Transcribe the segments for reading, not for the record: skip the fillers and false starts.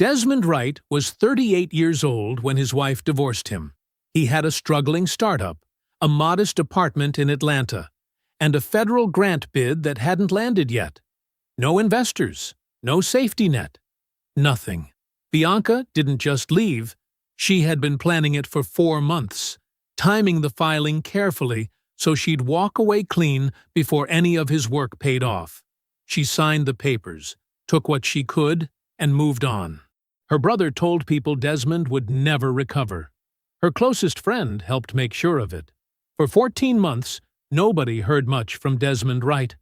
Desmond Wright was 38 years old when his wife divorced him. He had a struggling startup, a modest apartment in Atlanta, and a federal grant bid that hadn't landed yet. No investors, no safety net, nothing. Bianca didn't just leave. She had been planning it for 4 months, timing the filing carefully so she'd walk away clean before any of his work paid off. She signed the papers, took what she could, and moved on. Her brother told people Desmond would never recover. Her closest friend helped make sure of it. For 14 months, nobody heard much from Desmond Wright.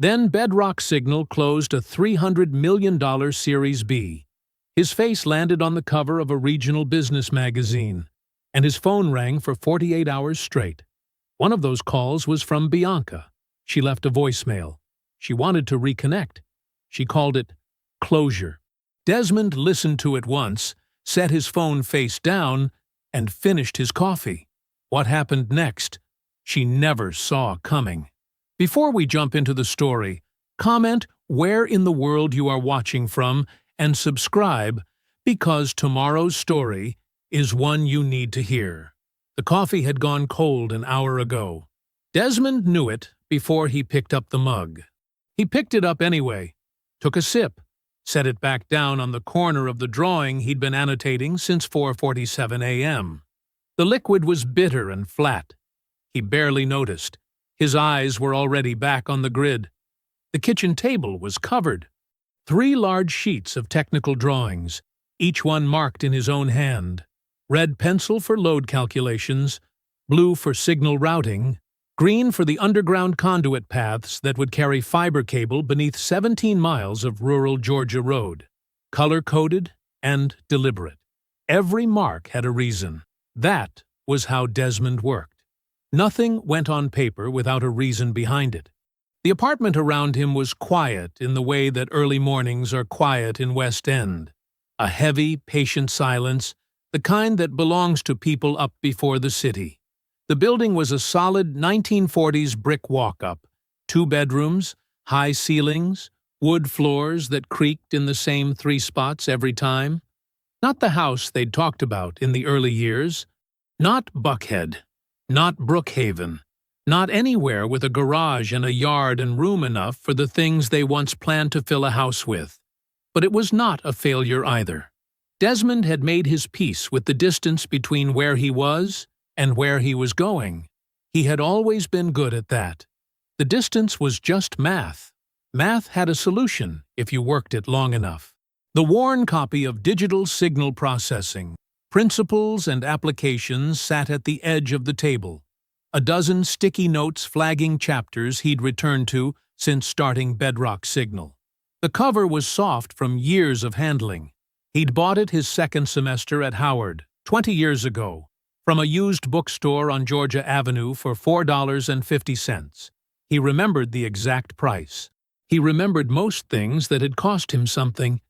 Then Bedrock Signal closed a $300 million Series B. His face landed on the cover of a regional business magazine, and his phone rang for 48 hours straight. One of those calls was from Bianca. She left a voicemail. She wanted to reconnect. She called it closure. Desmond listened to it once, set his phone face down, and finished his coffee. What happened next, she never saw coming. Before we jump into the story, comment where in the world you are watching from and subscribe, because tomorrow's story is one you need to hear. The coffee had gone cold an hour ago. Desmond knew it before he picked up the mug. He picked it up anyway, took a sip, set it back down on the corner of the drawing he'd been annotating since 4:47 a.m. The liquid was bitter and flat. He barely noticed. His eyes were already back on the grid. The kitchen table was covered. 3 large sheets of technical drawings, each one marked in his own hand. Red pencil for load calculations, blue for signal routing, green for the underground conduit paths that would carry fiber cable beneath 17 miles of rural Georgia road. Color-coded and deliberate. Every mark had a reason. That was how Desmond worked. Nothing went on paper without a reason behind it. The apartment around him was quiet in the way that early mornings are quiet in West End. A heavy, patient silence, the kind that belongs to people up before the city. The building was a solid 1940s brick walk-up. 2 bedrooms, high ceilings, wood floors that creaked in the same 3 spots every time. Not the house they'd talked about in the early years. Not Buckhead. Not Brookhaven. Not anywhere with a garage and a yard and room enough for the things they once planned to fill a house with. But it was not a failure either. Desmond had made his peace with the distance between where he was and where he was going. He had always been good at that. The distance was just math. Math had a solution if you worked it long enough. The worn copy of Digital Signal Processing, Principles and Applications sat at the edge of the table. A dozen sticky notes flagging chapters he'd returned to since starting Bedrock Signal. The cover was soft from years of handling. He'd bought it his second semester at Howard, 20 years ago, from a used bookstore on Georgia Avenue for $4.50. He remembered the exact price. He remembered most things that had cost him something.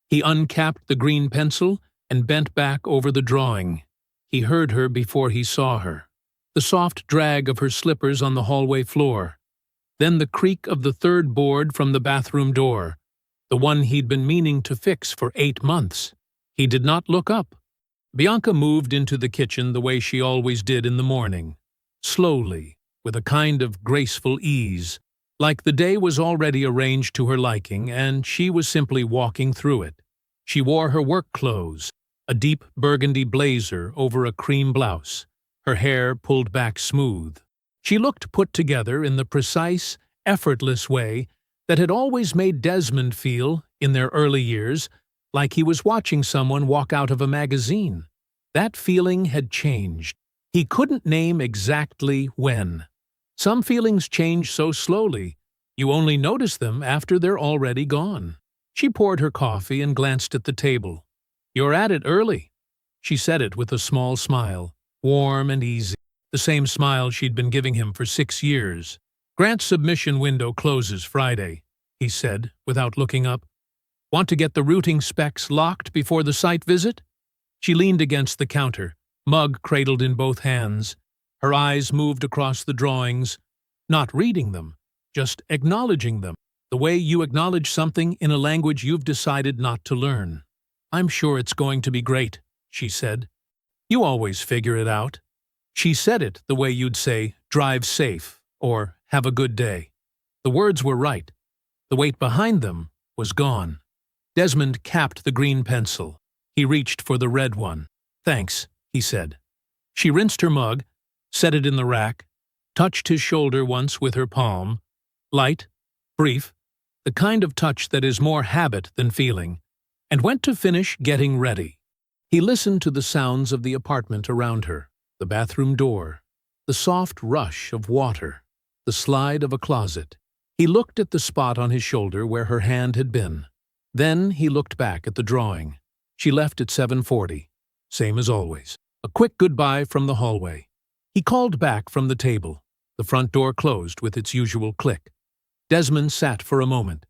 He uncapped the green pencil and bent back over the drawing. He heard her before he saw her. The soft drag of her slippers on the hallway floor. Then the creak of the 3rd board from the bathroom door, the one he'd been meaning to fix for 8 months. He did not look up. Bianca moved into the kitchen the way she always did in the morning, slowly, with a kind of graceful ease, like the day was already arranged to her liking and she was simply walking through it. She wore her work clothes, a deep burgundy blazer over a cream blouse, her hair pulled back smooth. She looked put together in the precise, effortless way that had always made Desmond feel, in their early years, like he was watching someone walk out of a magazine. That feeling had changed. He couldn't name exactly when. Some feelings change so slowly, you only notice them after they're already gone. She poured her coffee and glanced at the table. "You're at it early." She said it with a small smile, warm and easy, the same smile she'd been giving him for 6 years. "Grant's submission window closes Friday," he said, without looking up. "Want to get the routing specs locked before the site visit?" She leaned against the counter, mug cradled in both hands. Her eyes moved across the drawings, not reading them, just acknowledging them, the way you acknowledge something in a language you've decided not to learn. "I'm sure it's going to be great," she said. "You always figure it out." She said it the way you'd say, "Drive safe," or "Have a good day." The words were right. The weight behind them was gone. Desmond capped the green pencil. He reached for the red one. "Thanks," he said. She rinsed her mug, set it in the rack, touched his shoulder once with her palm. Light, brief, the kind of touch that is more habit than feeling, and went to finish getting ready. He listened to the sounds of the apartment around her, the bathroom door, the soft rush of water, the slide of a closet. He looked at the spot on his shoulder where her hand had been. Then he looked back at the drawing. She left at 7:40, same as always. A quick goodbye from the hallway. He called back from the table. The front door closed with its usual click. Desmond sat for a moment.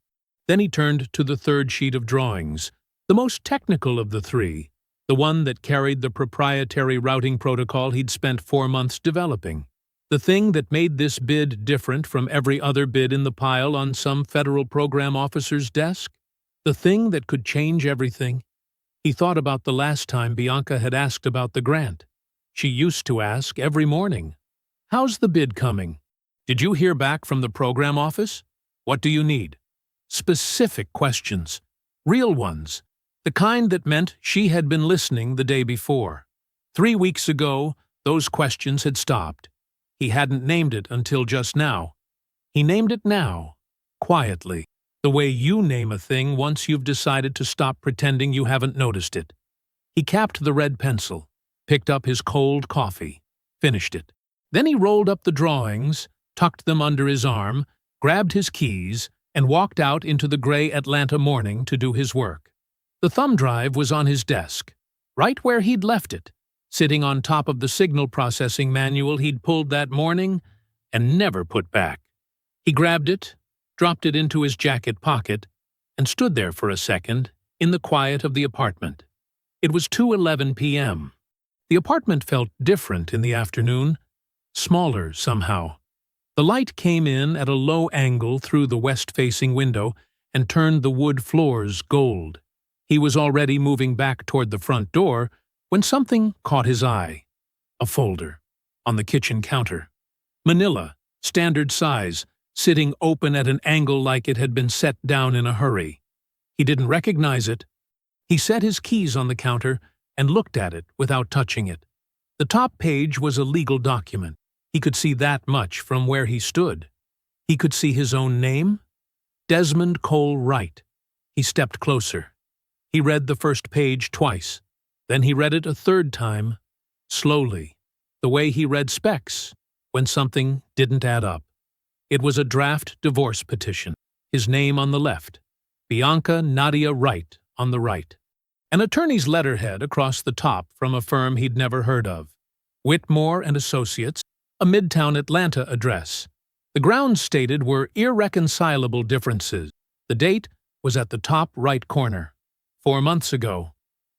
Then he turned to the third sheet of drawings, the most technical of the three, the one that carried the proprietary routing protocol he'd spent 4 months developing. The thing that made this bid different from every other bid in the pile on some federal program officer's desk? The thing that could change everything? He thought about the last time Bianca had asked about the grant. She used to ask every morning, "How's the bid coming? Did you hear back from the program office? What do you need?" Specific questions. Real ones. The kind that meant she had been listening the day before. 3 weeks ago, those questions had stopped. He hadn't named it until just now. He named it now, quietly, the way you name a thing once you've decided to stop pretending you haven't noticed it. He capped the red pencil, picked up his cold coffee, finished it. Then he rolled up the drawings, tucked them under his arm, grabbed his keys, and walked out into the gray Atlanta morning to do his work. The thumb drive was on his desk, right where he'd left it, sitting on top of the signal processing manual he'd pulled that morning and never put back. He grabbed it, dropped it into his jacket pocket, and stood there for a second in the quiet of the apartment. It was 2:11 p.m. The apartment felt different in the afternoon, smaller somehow. The light came in at a low angle through the west-facing window and turned the wood floors gold. He was already moving back toward the front door when something caught his eye. A folder. On the kitchen counter. Manila, standard size, sitting open at an angle like it had been set down in a hurry. He didn't recognize it. He set his keys on the counter and looked at it without touching it. The top page was a legal document. He could see that much from where he stood. He could see his own name. Desmond Cole Wright. He stepped closer. He read the first page twice. Then he read it a third time, slowly, the way he read specs when something didn't add up. It was a draft divorce petition, his name on the left, Bianca Nadia Wright on the right. An attorney's letterhead across the top from a firm he'd never heard of. Whitmore and Associates, a Midtown Atlanta address. The grounds stated were irreconcilable differences. The date was at the top right corner. 4 months ago.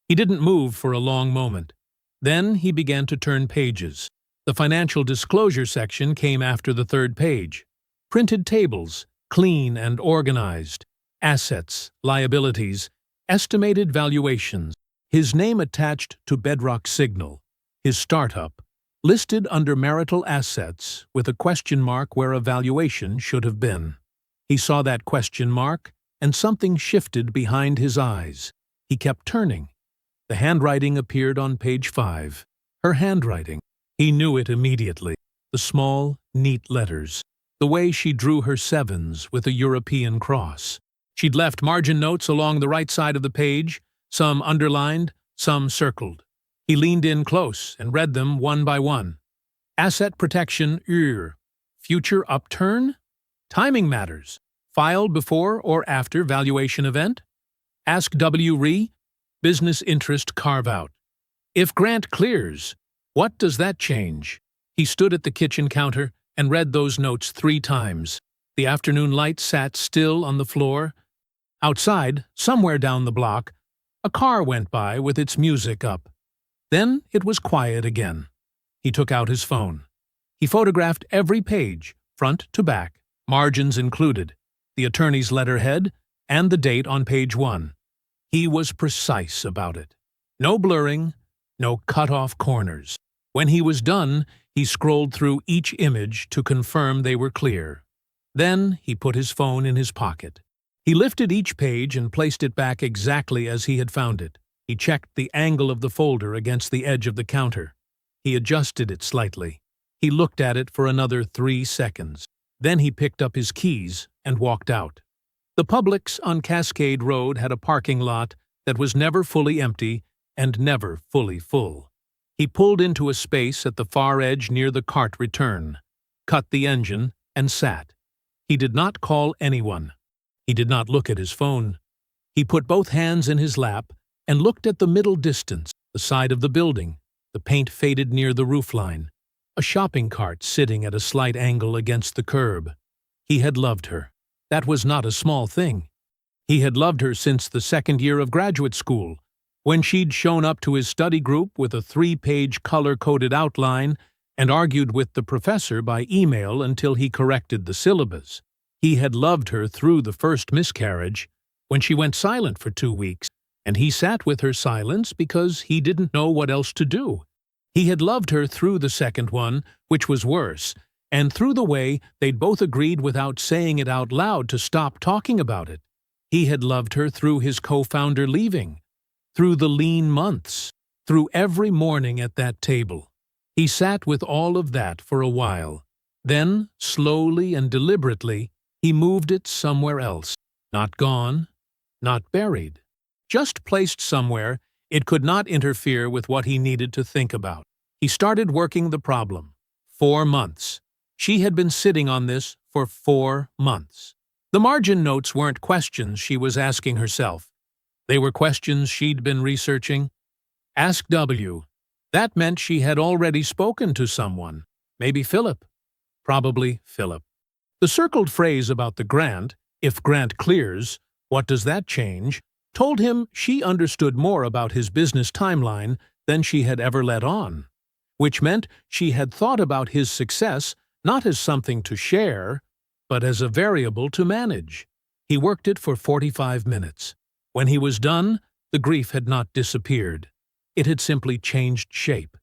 He didn't move for a long moment. Then he began to turn pages. The financial disclosure section came after the third page. Printed tables, clean and organized. Assets, liabilities, estimated valuations. His name attached to Bedrock Signal, his startup, listed under marital assets with a question mark where a valuation should have been. He saw that question mark, and something shifted behind his eyes. He kept turning. The handwriting appeared on page 5. Her handwriting. He knew it immediately. The small, neat letters. The way she drew her sevens with a European cross. She'd left margin notes along the right side of the page, some underlined, some circled. He leaned in close and read them one by one. Asset protection, future upturn? Timing matters. Filed before or after valuation event? Ask W. Business interest carve-out. If grant clears, what does that change? He stood at the kitchen counter and read those notes 3 times. The afternoon light sat still on the floor. Outside, somewhere down the block, a car went by with its music up. Then it was quiet again. He took out his phone. He photographed every page, front to back, margins included, the attorney's letterhead, and the date on page 1. He was precise about it. No blurring, no cut-off corners. When he was done, he scrolled through each image to confirm they were clear. Then he put his phone in his pocket. He lifted each page and placed it back exactly as he had found it. He checked the angle of the folder against the edge of the counter. He adjusted it slightly. He looked at it for another 3 seconds. Then he picked up his keys and walked out. The Publix on Cascade Road had a parking lot that was never fully empty and never fully full. He pulled into a space at the far edge near the cart return, cut the engine, and sat. He did not call anyone. He did not look at his phone. He put both hands in his lap and looked at the middle distance, the side of the building, the paint faded near the roofline, a shopping cart sitting at a slight angle against the curb. He had loved her. That was not a small thing. He had loved her since the second year of graduate school, when she'd shown up to his study group with a 3-page color-coded outline and argued with the professor by email until he corrected the syllabus. He had loved her through the first miscarriage, when she went silent for 2 weeks, and he sat with her silence because he didn't know what else to do. He had loved her through the second one, which was worse, and through the way they'd both agreed without saying it out loud to stop talking about it. He had loved her through his co-founder leaving, through the lean months, through every morning at that table. He sat with all of that for a while. Then, slowly and deliberately, he moved it somewhere else. Not gone, not buried. Just placed somewhere it could not interfere with what he needed to think about. He started working the problem. 4 months. She had been sitting on this for 4 months. The margin notes weren't questions she was asking herself. They were questions she'd been researching. Ask W. That meant she had already spoken to someone. Maybe Philip. Probably Philip. The circled phrase about the grant, if grant clears, what does that change, told him she understood more about his business timeline than she had ever let on, which meant she had thought about his success not as something to share, but as a variable to manage. He worked it for 45 minutes. When he was done, the grief had not disappeared. It had simply changed shape.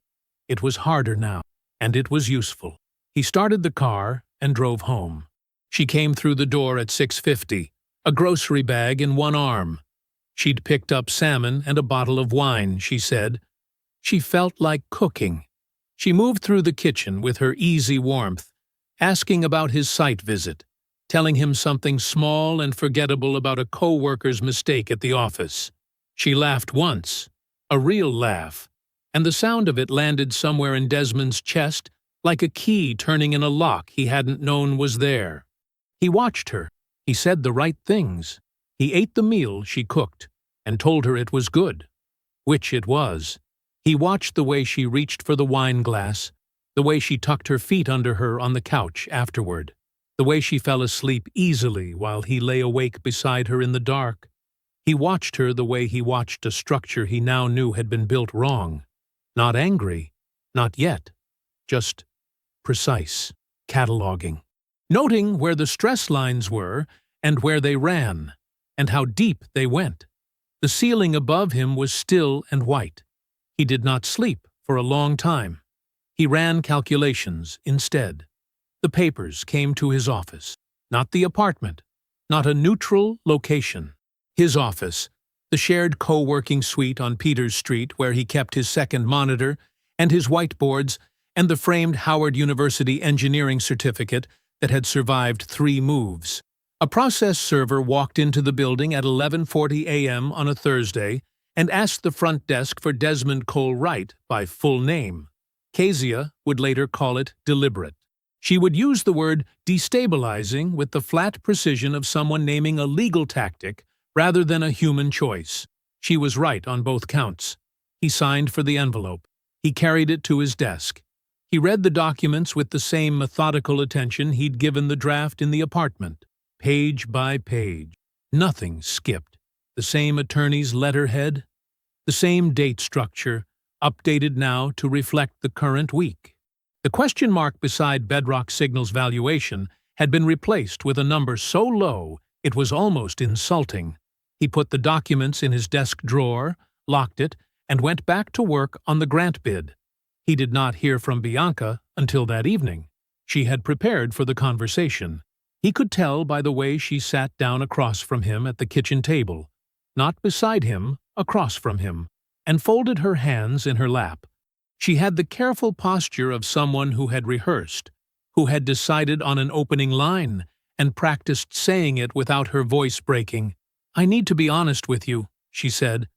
It was harder now, and it was useful. He started the car and drove home. She came through the door at 6:50, a grocery bag in one arm. She'd picked up salmon and a bottle of wine, she said. She felt like cooking. She moved through the kitchen with her easy warmth, asking about his site visit, telling him something small and forgettable about a co-worker's mistake at the office. She laughed once, a real laugh, and the sound of it landed somewhere in Desmond's chest like a key turning in a lock he hadn't known was there. He watched her. He said the right things. He ate the meal she cooked and told her it was good, which it was. He watched the way she reached for the wine glass, the way she tucked her feet under her on the couch afterward, the way she fell asleep easily while he lay awake beside her in the dark. He watched her the way he watched a structure he now knew had been built wrong. Not angry, not yet, just precise, cataloging. Noting where the stress lines were and where they ran, and how deep they went. The ceiling above him was still and white. He did not sleep for a long time. He ran calculations instead. The papers came to his office, not the apartment, not a neutral location. His office, the shared co-working suite on Peters Street where he kept his second monitor, and his whiteboards, and the framed Howard University engineering certificate that had survived 3 moves. A process server walked into the building at 11:40 a.m. on a Thursday and asked the front desk for Desmond Cole Wright by full name. Kezia would later call it deliberate. She would use the word destabilizing with the flat precision of someone naming a legal tactic rather than a human choice. She was right on both counts. He signed for the envelope. He carried it to his desk. He read the documents with the same methodical attention he'd given the draft in the apartment, page by page. Nothing skipped. The same attorney's letterhead, the same date structure, updated now to reflect the current week. The question mark beside Bedrock Signal's valuation had been replaced with a number so low it was almost insulting. He put the documents in his desk drawer, locked it, and went back to work on the grant bid. He did not hear from Bianca until that evening. She had prepared for the conversation. He could tell by the way she sat down across from him at the kitchen table, not beside him, across from him, and folded her hands in her lap. She had the careful posture of someone who had rehearsed, who had decided on an opening line and practiced saying it without her voice breaking. "I need to be honest with you," she said.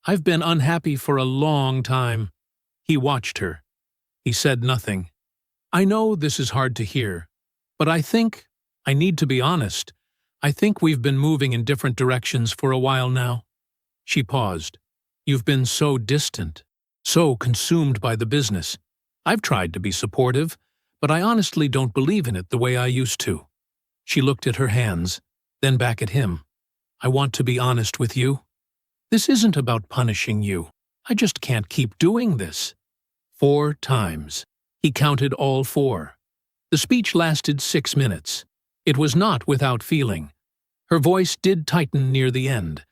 "I've been unhappy for a long time." He watched her. He said nothing. "I know this is hard to hear, but I need to be honest. I think we've been moving in different directions for a while now." She paused. "You've been so distant, so consumed by the business. I've tried to be supportive, but I honestly don't believe in it the way I used to." She looked at her hands, then back at him. "I want to be honest with you. This isn't about punishing you. I just can't keep doing this." 4 times. He counted all 4. The speech lasted 6 minutes. It was not without feeling. Her voice did tighten near the end,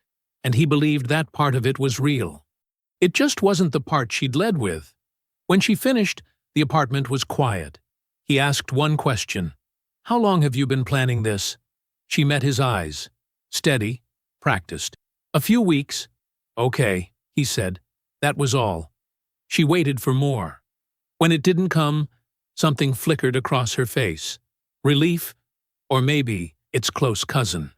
and he believed that part of it was real. It just wasn't the part she'd led with. When she finished, the apartment was quiet. He asked one question. "How long have you been planning this?" She met his eyes. Steady, practiced. "A few weeks." "Okay," he said. That was all. She waited for more. When it didn't come, something flickered across her face. Relief, or maybe its close cousin.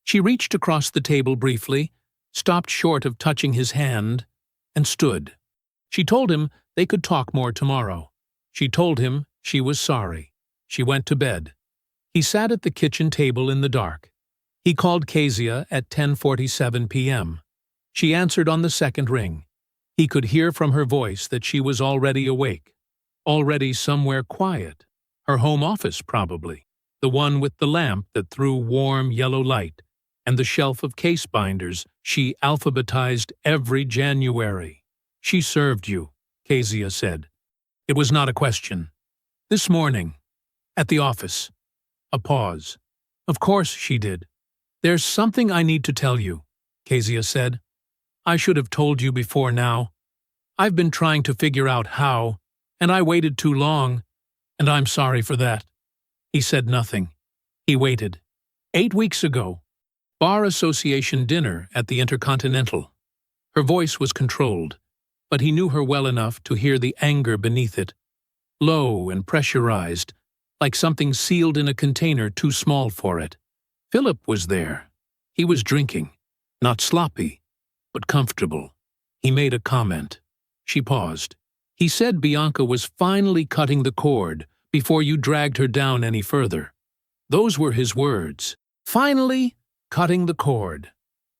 She reached across the table briefly, stopped short of touching his hand, and stood. She told him they could talk more tomorrow. She told him she was sorry. She went to bed. He sat at the kitchen table in the dark. He called Kezia at 10:47 p.m. She answered on the second ring. He could hear from her voice that she was already awake, already somewhere quiet. Her home office, probably. The one with the lamp that threw warm yellow light, and the shelf of case binders she alphabetized every January. "She served you," Kezia said. It was not a question. "This morning. At the office." A pause. "Of course she did." "There's something I need to tell you," Kezia said. "I should have told you before now. I've been trying to figure out how, and I waited too long, and I'm sorry for that." He said nothing. He waited. 8 weeks ago. Bar Association dinner at the Intercontinental. Her voice was controlled, but he knew her well enough to hear the anger beneath it. Low and pressurized, like something sealed in a container too small for it. Philip was there. He was drinking. Not sloppy, but comfortable. He made a comment. She paused. "He said Bianca was finally cutting the cord before you dragged her down any further." Those were his words. Finally cutting the cord.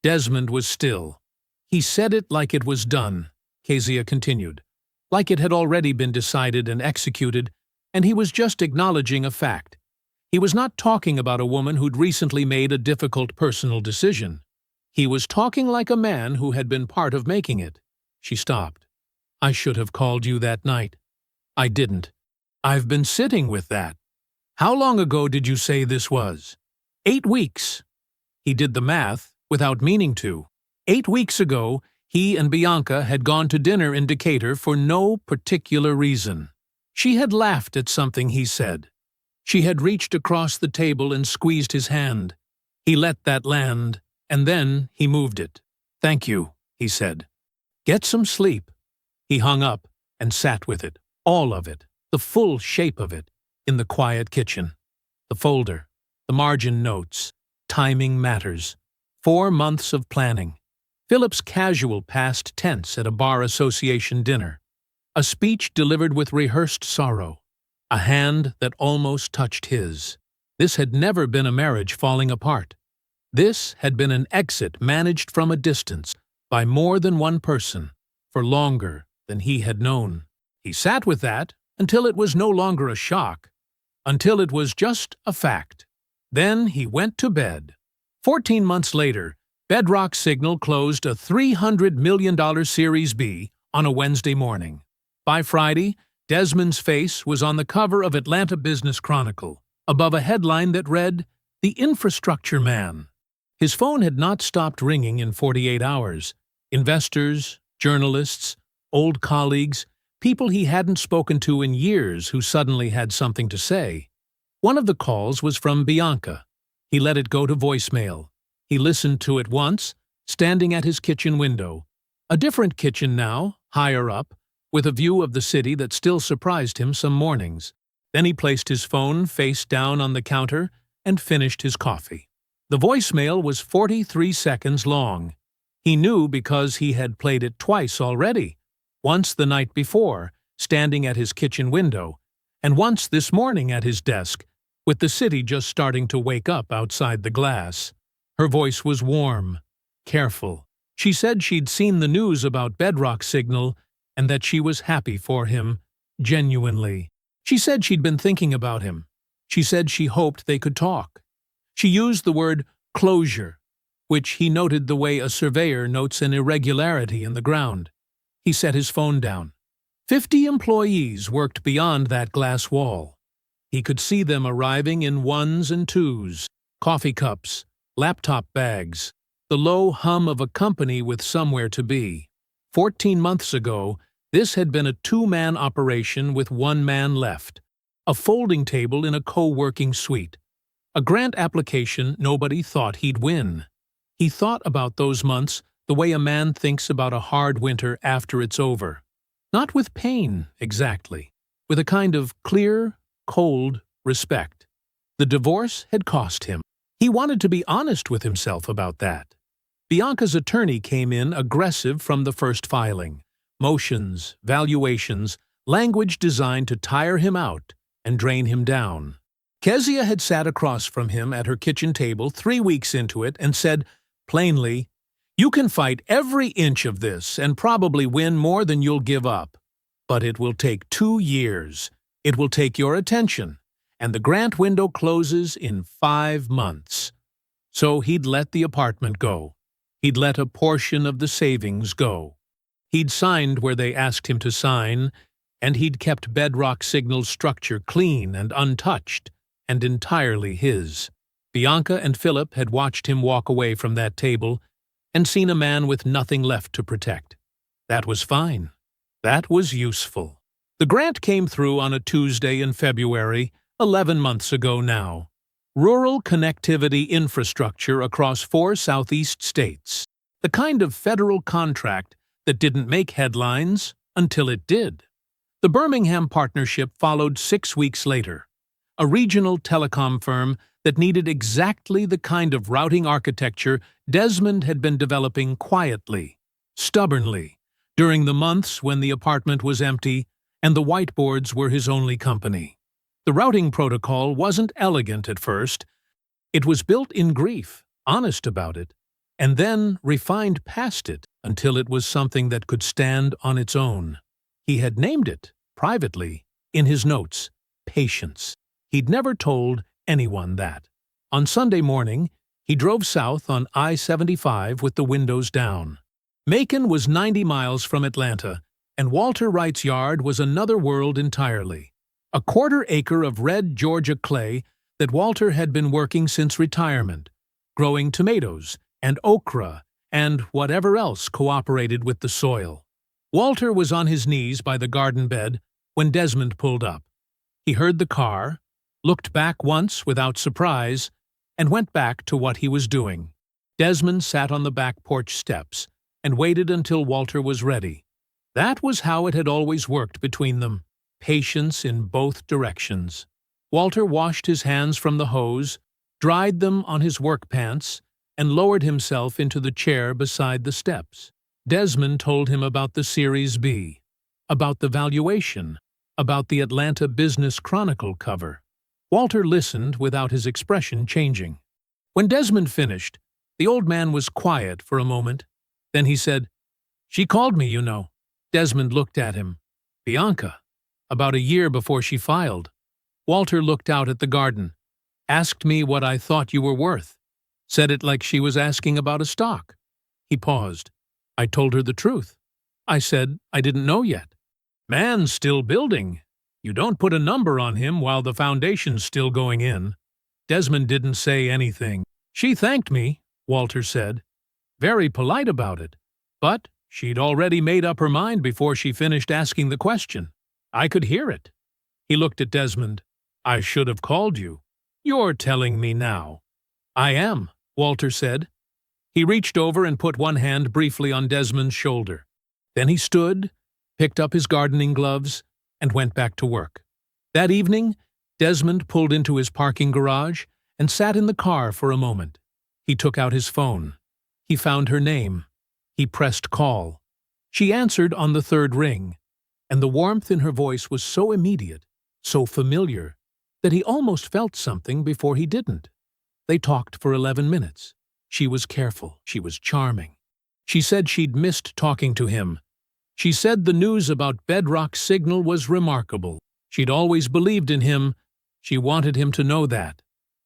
Desmond was still. "He said it like it was done," Kezia continued. "Like it had already been decided and executed, and he was just acknowledging a fact. He was not talking about a woman who'd recently made a difficult personal decision. He was talking like a man who had been part of making it." She stopped. "I should have called you that night. I didn't. I've been sitting with that. How long ago did you say this was?" 8 weeks. He did the math without meaning to. 8 weeks ago, he and Bianca had gone to dinner in Decatur for no particular reason. She had laughed at something he said. She had reached across the table and squeezed his hand. He let that land, and then he moved it. "Thank you," he said. "Get some sleep." He hung up and sat with it, all of it, the full shape of it, in the quiet kitchen. The folder, the margin notes, timing matters. 4 months of planning. Philip's casual past tense at a Bar Association dinner. A speech delivered with rehearsed sorrow. A hand that almost touched his. This had never been a marriage falling apart. This had been an exit managed from a distance by more than one person, for longer than he had known. He sat with that until it was no longer a shock, until it was just a fact. Then he went to bed. 14 months later, Bedrock Signal closed a $300 million Series B on a Wednesday morning. By Friday, Desmond's face was on the cover of Atlanta Business Chronicle, above a headline that read, "The Infrastructure Man." His phone had not stopped ringing in 48 hours. Investors, journalists, old colleagues, people he hadn't spoken to in years who suddenly had something to say. One of the calls was from Bianca. He let it go to voicemail. He listened to it once, standing at his kitchen window. A different kitchen now, higher up, with a view of the city that still surprised him some mornings. Then he placed his phone face down on the counter and finished his coffee. The voicemail was 43 seconds long. He knew because he had played it twice already, once the night before, standing at his kitchen window, and once this morning at his desk, with the city just starting to wake up outside the glass. Her voice was warm, careful. She said she'd seen the news about Bedrock Signal and that she was happy for him, genuinely. She said she'd been thinking about him. She said she hoped they could talk. She used the word closure, which he noted the way a surveyor notes an irregularity in the ground. He set his phone down. 50 employees worked beyond that glass wall. He could see them arriving in ones and twos, coffee cups, laptop bags, the low hum of a company with somewhere to be. 14 months ago, this had been a two-man operation with one man left, a folding table in a co-working suite. A grant application nobody thought he'd win. He thought about those months the way a man thinks about a hard winter after it's over. Not with pain, exactly, with a kind of clear, cold respect. The divorce had cost him. He wanted to be honest with himself about that. Bianca's attorney came in aggressive from the first filing. Motions, valuations, language designed to tire him out and drain him down. Kezia had sat across from him at her kitchen table 3 weeks into it and said, plainly, "You can fight every inch of this and probably win more than you'll give up. But it will take 2 years. It will take your attention, and the grant window closes in 5 months." So he'd let the apartment go. He'd let a portion of the savings go. He'd signed where they asked him to sign, and he'd kept Bedrock Signal's structure clean and untouched, and entirely his. Bianca and Philip had watched him walk away from that table and seen a man with nothing left to protect. That was fine. That was useful. The grant came through on a Tuesday in February, 11 months ago now. Rural connectivity infrastructure across 4 southeast states. The kind of federal contract that didn't make headlines until it did. The Birmingham partnership followed 6 weeks later. A regional telecom firm that needed exactly the kind of routing architecture Desmond had been developing quietly, stubbornly, during the months when the apartment was empty and the whiteboards were his only company. The routing protocol wasn't elegant at first. It was built in grief, honest about it, and then refined past it until it was something that could stand on its own. He had named it, privately, in his notes, Patience. He'd never told anyone that. On Sunday morning, he drove south on I-75 with the windows down. Macon was 90 miles from Atlanta, and Walter Wright's yard was another world entirely. A 1/4 acre of red Georgia clay that Walter had been working since retirement, growing tomatoes and okra and whatever else cooperated with the soil. Walter was on his knees by the garden bed when Desmond pulled up. He heard the car, looked back once without surprise, and went back to what he was doing. Desmond sat on the back porch steps and waited until Walter was ready. That was how it had always worked between them, patience in both directions. Walter washed his hands from the hose, dried them on his work pants, and lowered himself into the chair beside the steps. Desmond told him about the Series B, about the valuation, about the Atlanta Business Chronicle cover. Walter listened without his expression changing. When Desmond finished, the old man was quiet for a moment. Then he said, "She called me, you know." Desmond looked at him. "Bianca. About a year before she filed." Walter looked out at the garden. "Asked me what I thought you were worth. Said it like she was asking about a stock." He paused. "I told her the truth. I said I didn't know yet. Man's still building. You don't put a number on him while the foundation's still going in." Desmond didn't say anything. "She thanked me," Walter said. Very polite about it. But she'd already made up her mind before she finished asking the question. I could hear it. He looked at Desmond. I should have called you. You're telling me now. I am, Walter said. He reached over and put one hand briefly on Desmond's shoulder. Then he stood, picked up his gardening gloves, and went back to work. That evening, Desmond pulled into his parking garage and sat in the car for a moment. He took out his phone. He found her name. He pressed call. She answered on the third ring, and the warmth in her voice was so immediate, so familiar, that he almost felt something before he didn't. They talked for 11 minutes. She was careful. She was charming. She said she'd missed talking to him. She said the news about Bedrock Signal was remarkable. She'd always believed in him. She wanted him to know that.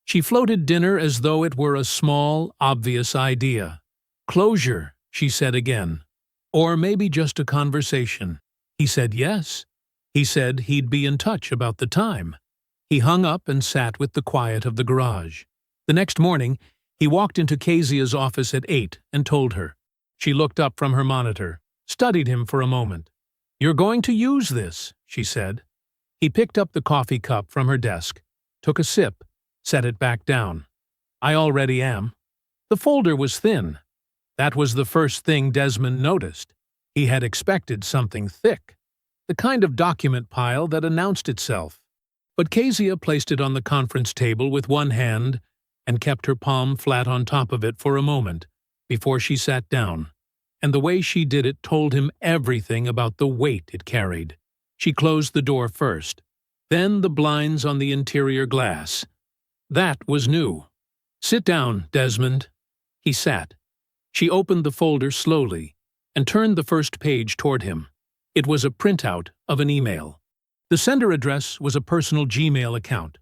She floated dinner as though it were a small, obvious idea. Closure, she said again. Or maybe just a conversation. He said yes. He said he'd be in touch about the time. He hung up and sat with the quiet of the garage. The next morning, he walked into Kezia's office at 8 and told her. She looked up from her monitor, studied him for a moment. You're going to use this, she said. He picked up the coffee cup from her desk, took a sip, set it back down. I already am. The folder was thin. That was the first thing Desmond noticed. He had expected something thick, the kind of document pile that announced itself. But Kezia placed it on the conference table with one hand and kept her palm flat on top of it for a moment before she sat down, and the way she did it told him everything about the weight it carried. She closed the door first, then the blinds on the interior glass. That was new. Sit down, Desmond. He sat. She opened the folder slowly and turned the first page toward him. It was a printout of an email. The sender address was a personal Gmail account,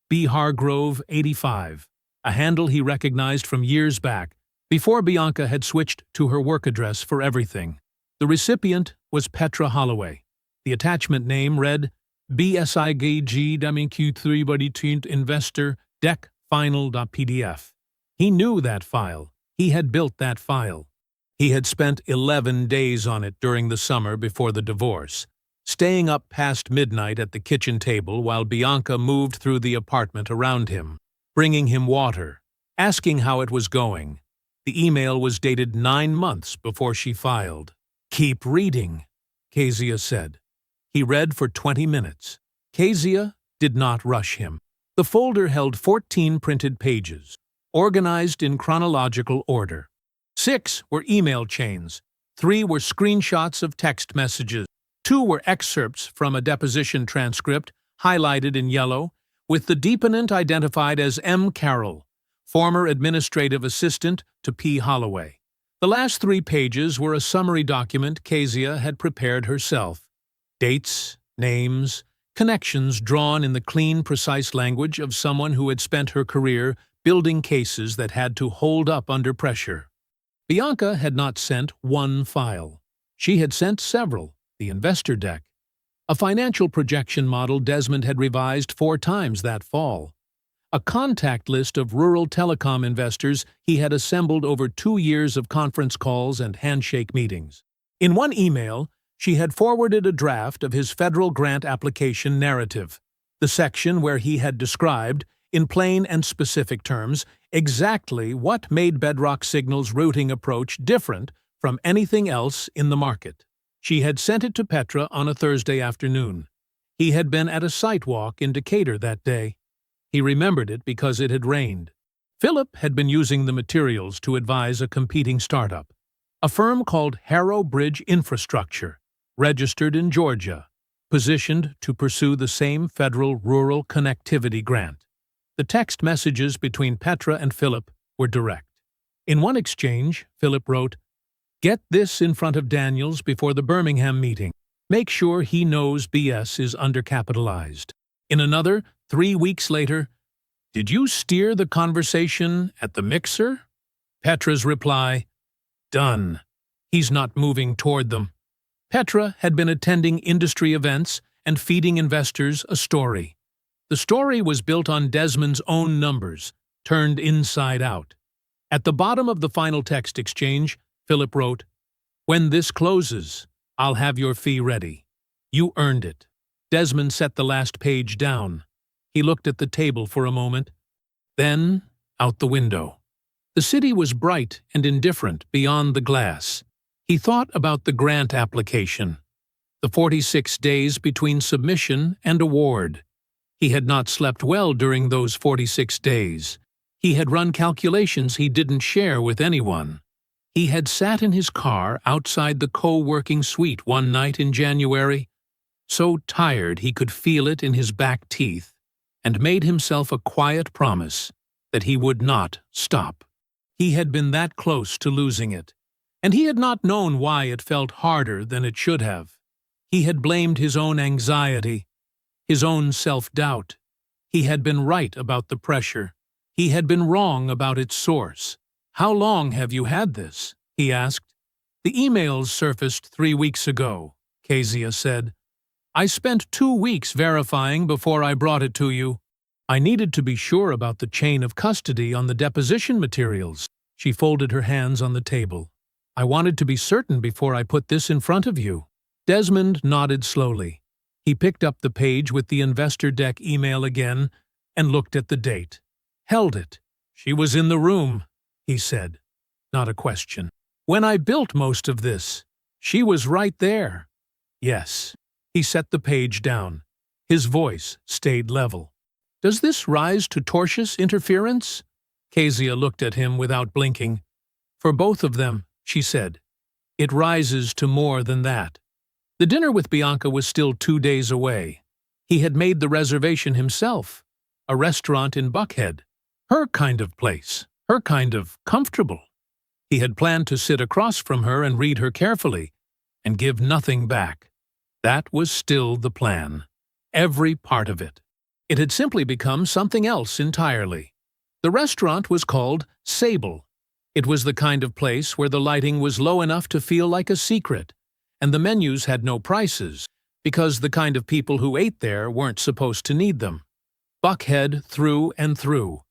B. Hargrove 85, a handle he recognized from years back, before Bianca had switched to her work address for everything. The recipient was Petra Holloway. The attachment name read BSIGG Q3 Buddy Investor Deck Final.pdf. He knew that file. He had built that file. He had spent 11 days on it during the summer before the divorce, staying up past midnight at the kitchen table while Bianca moved through the apartment around him, bringing him water, asking how it was going. The email was dated 9 months before she filed. Keep reading, Kezia said. He read for 20 minutes. Kezia did not rush him. The folder held 14 printed pages, organized in chronological order. 6 were email chains, 3 were screenshots of text messages, 2 were excerpts from a deposition transcript, highlighted in yellow, with the deponent identified as M. Carroll, former administrative assistant to P. Holloway. The last 3 pages were a summary document Kezia had prepared herself. Dates, names, connections drawn in the clean, precise language of someone who had spent her career building cases that had to hold up under pressure. Bianca had not sent one file. She had sent several, the investor deck, a financial projection model Desmond had revised 4 times that fall, a contact list of rural telecom investors he had assembled over 2 years of conference calls and handshake meetings. In one email, she had forwarded a draft of his federal grant application narrative, the section where he had described, in plain and specific terms, exactly what made Bedrock Signal's routing approach different from anything else in the market. She had sent it to Petra on a Thursday afternoon. He had been at a site walk in Decatur that day. He remembered it because it had rained. Philip had been using the materials to advise a competing startup, a firm called Harrow Bridge Infrastructure, registered in Georgia, positioned to pursue the same federal rural connectivity grant. The text messages between Petra and Philip were direct. In one exchange, Philip wrote, "Get this in front of Daniels before the Birmingham meeting. Make sure he knows BS is undercapitalized." In another, 3 weeks later, "Did you steer the conversation at the mixer?" Petra's reply, "Done. He's not moving toward them." Petra had been attending industry events and feeding investors a story. The story was built on Desmond's own numbers, turned inside out. At the bottom of the final text exchange, Philip wrote, "When this closes, I'll have your fee ready. You earned it." Desmond set the last page down. He looked at the table for a moment, then out the window. The city was bright and indifferent beyond the glass. He thought about the grant application, the 46 days between submission and award. He had not slept well during those 46 days. He had run calculations he didn't share with anyone. He had sat in his car outside the co-working suite one night in January, so tired he could feel it in his back teeth, and made himself a quiet promise that he would not stop. He had been that close to losing it, and he had not known why it felt harder than it should have. He had blamed his own anxiety, his own self-doubt. He had been right about the pressure. He had been wrong about its source. "How long have you had this?" he asked. "The emails surfaced 3 weeks ago," Kezia said. "I spent 2 weeks verifying before I brought it to you. I needed to be sure about the chain of custody on the deposition materials." She folded her hands on the table. "I wanted to be certain before I put this in front of you." Desmond nodded slowly. He picked up the page with the investor deck email again and looked at the date. Held it. "She was in the room," he said. Not a question. "When I built most of this, she was right there." "Yes." He set the page down. His voice stayed level. "Does this rise to tortious interference?" Kezia looked at him without blinking. "For both of them," she said. "It rises to more than that." The dinner with Bianca was still 2 days away. He had made the reservation himself, a restaurant in Buckhead. Her kind of place, her kind of comfortable. He had planned to sit across from her and read her carefully, and give nothing back. That was still the plan. Every part of it. It had simply become something else entirely. The restaurant was called Sable. It was the kind of place where the lighting was low enough to feel like a secret, and the menus had no prices, because the kind of people who ate there weren't supposed to need them. Buckhead through and through.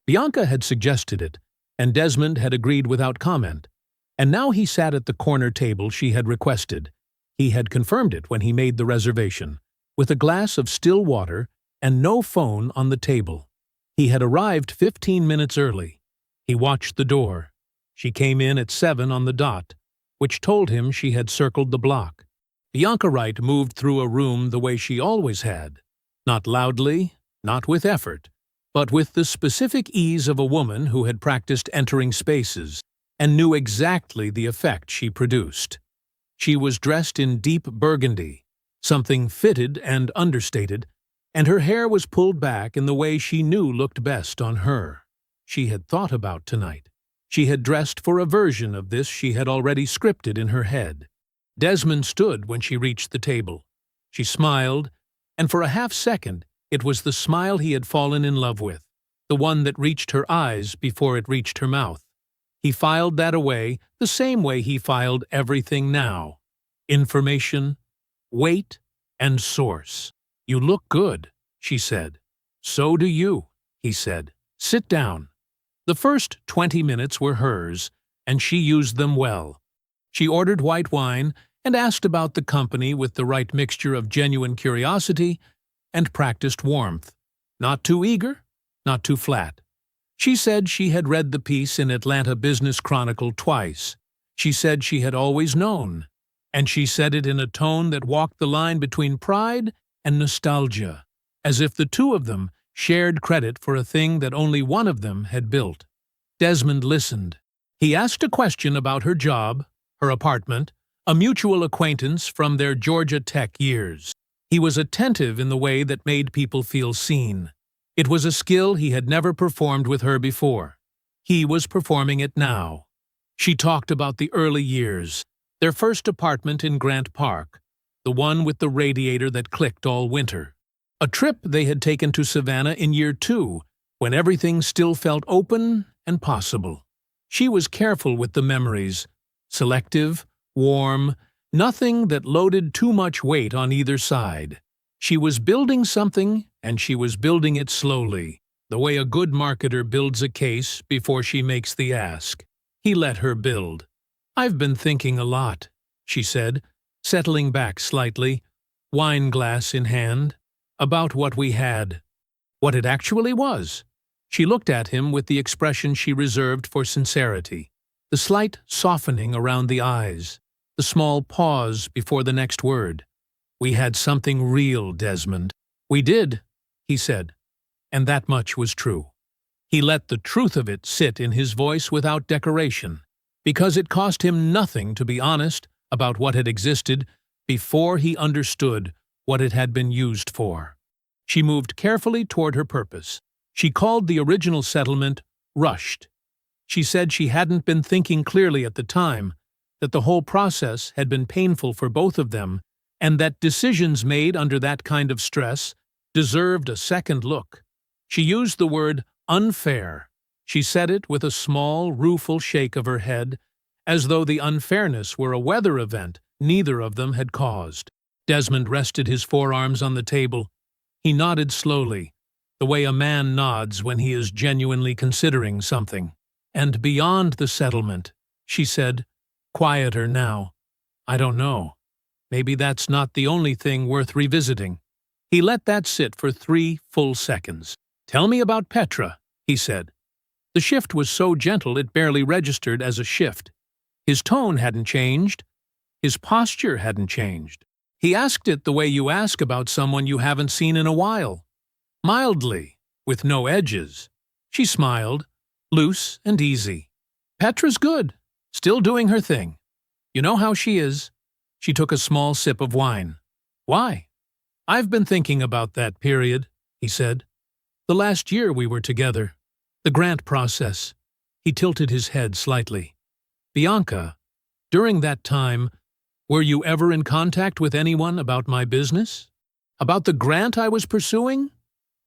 Bianca had suggested it, and Desmond had agreed without comment, and now he sat at the corner table she had requested. He had confirmed it when he made the reservation, with a glass of still water and no phone on the table. He had arrived 15 minutes early. He watched the door. She came in at 7 on the dot, which told him she had circled the block. Bianca Wright moved through a room the way she always had, not loudly, not with effort, but with the specific ease of a woman who had practiced entering spaces and knew exactly the effect she produced. She was dressed in deep burgundy, something fitted and understated, and her hair was pulled back in the way she knew looked best on her. She had thought about tonight. She had dressed for a version of this she had already scripted in her head. Desmond stood when she reached the table. She smiled, and for a half-second it was the smile he had fallen in love with, the one that reached her eyes before it reached her mouth. He filed that away the same way he filed everything now. Information, weight, and source. "You look good," she said. "So do you," he said. "Sit down." The first 20 minutes were hers, and she used them well. She ordered white wine and asked about the company with the right mixture of genuine curiosity and practiced warmth. Not too eager, not too flat. She said she had read the piece in Atlanta Business Chronicle twice. She said she had always known, and she said it in a tone that walked the line between pride and nostalgia, as if the two of them shared credit for a thing that only one of them had built. Desmond listened. He asked a question about her job, her apartment, a mutual acquaintance from their Georgia Tech years. He was attentive in the way that made people feel seen. It was a skill he had never performed with her before. He was performing it now. She talked about the early years, their first apartment in Grant Park, the one with the radiator that clicked all winter. A trip they had taken to Savannah in year 2, when everything still felt open and possible. She was careful with the memories, selective, warm, nothing that loaded too much weight on either side. She was building something, and she was building it slowly. the way a good marketer builds a case before she makes the ask. He let her build. "I've been thinking a lot," she said, settling back slightly, wine glass in hand, "about what we had. What it actually was." She looked at him with the expression she reserved for sincerity, the slight softening around the eyes, the small pause before the next word. "We had something real, Desmond." "We did," he said, and that much was true. He let the truth of it sit in his voice without decoration, because it cost him nothing to be honest about what had existed before he understood what it had been used for. She moved carefully toward her purpose. She called the original settlement rushed. She said she hadn't been thinking clearly at the time, that the whole process had been painful for both of them, and that decisions made under that kind of stress deserved a second look. She used the word unfair. She said it with a small, rueful shake of her head, as though the unfairness were a weather event neither of them had caused. Desmond rested his forearms on the table. He nodded slowly, the way a man nods when he is genuinely considering something. "And beyond the settlement," she said, quieter now, "I don't know. Maybe that's not the only thing worth revisiting." He let that sit for 3 full seconds. "Tell me about Petra," he said. The shift was so gentle it barely registered as a shift. His tone hadn't changed. His posture hadn't changed. He asked it the way you ask about someone you haven't seen in a while. Mildly, with no edges. She smiled, loose and easy. "Petra's good. Still doing her thing. You know how she is." She took a small sip of wine. "Why?" "I've been thinking about that period," he said. "The last year we were together. The grant process." He tilted his head slightly. "Bianca, during that time, were you ever in contact with anyone about my business? About the grant I was pursuing?"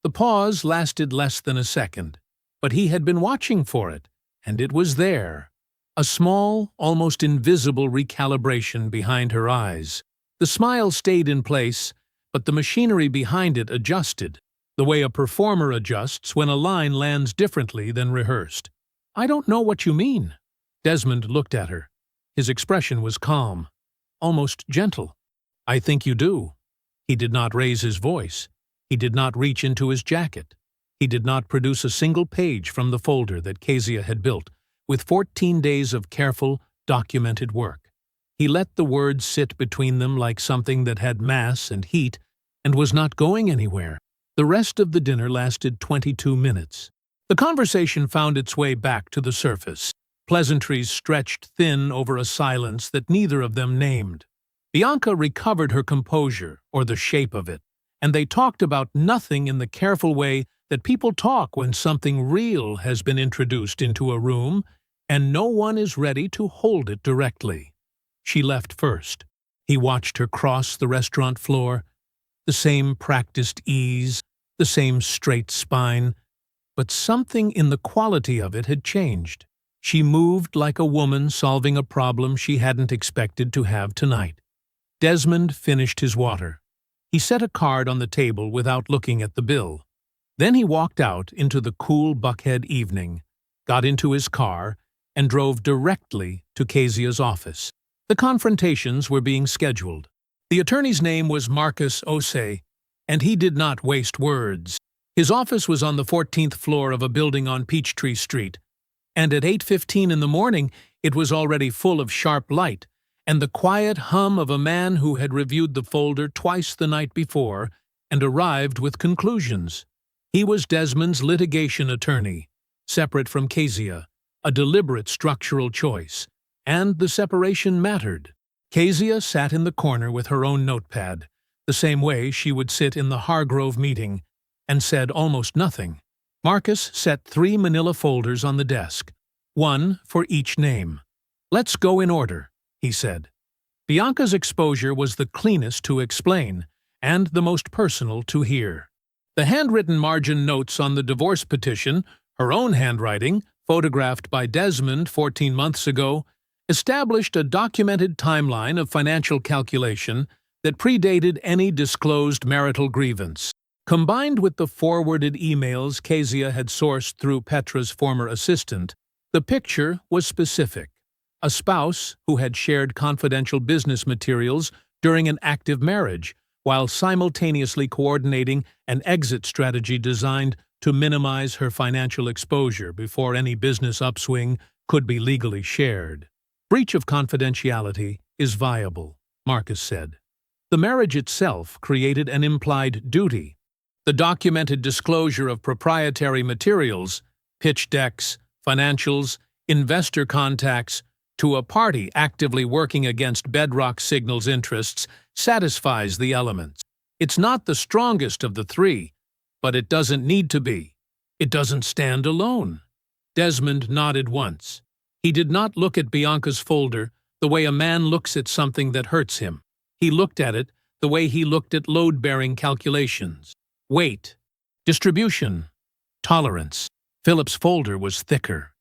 The pause lasted less than a second, but he had been watching for it, and it was there. A small, almost invisible recalibration behind her eyes. The smile stayed in place, but the machinery behind it adjusted, the way a performer adjusts when a line lands differently than rehearsed. "I don't know what you mean." Desmond looked at her. His expression was calm, almost gentle. "I think you do." He did not raise his voice. He did not reach into his jacket. He did not produce a single page from the folder that Kezia had built, with 14 days of careful, documented work. He let the words sit between them like something that had mass and heat and was not going anywhere. The rest of the dinner lasted 22 minutes. The conversation found its way back to the surface. Pleasantries stretched thin over a silence that neither of them named. Bianca recovered her composure, or the shape of it, and they talked about nothing in the careful way that people talk when something real has been introduced into a room and no one is ready to hold it directly. She left first. He watched her cross the restaurant floor, the same practiced ease, the same straight spine, but something in the quality of it had changed. She moved like a woman solving a problem she hadn't expected to have tonight. Desmond finished his water. He set a card on the table without looking at the bill. Then he walked out into the cool Buckhead evening, got into his car, and drove directly to Kezia's office. The confrontations were being scheduled. The attorney's name was Marcus Osei, and he did not waste words. His office was on the 14th floor of a building on Peachtree Street, and at 8:15 in the morning it was already full of sharp light and the quiet hum of a man who had reviewed the folder twice the night before and arrived with conclusions. He was Desmond's litigation attorney, separate from Kezia, a deliberate structural choice, and the separation mattered. Kezia sat in the corner with her own notepad, the same way she would sit in the Hargrove meeting, and said almost nothing. Marcus set 3 manila folders on the desk, one for each name. "Let's go in order," he said. Bianca's exposure was the cleanest to explain, and the most personal to hear. The handwritten margin notes on the divorce petition, her own handwriting, photographed by Desmond 14 months ago, established a documented timeline of financial calculation that predated any disclosed marital grievance. Combined with the forwarded emails Kezia had sourced through Petra's former assistant, the picture was specific. A spouse who had shared confidential business materials during an active marriage, while simultaneously coordinating an exit strategy designed to minimize her financial exposure before any business upswing could be legally shared. Breach of confidentiality is viable, Marcus said. The marriage itself created an implied duty. The documented disclosure of proprietary materials, pitch decks, financials, investor contacts, to a party actively working against Bedrock Signal's interests satisfies the elements. It's not the strongest of the three, but it doesn't need to be. It doesn't stand alone. Desmond nodded once. He did not look at Bianca's folder the way a man looks at something that hurts him. He looked at it the way he looked at load-bearing calculations. Weight, distribution, tolerance. Philip's folder was thicker.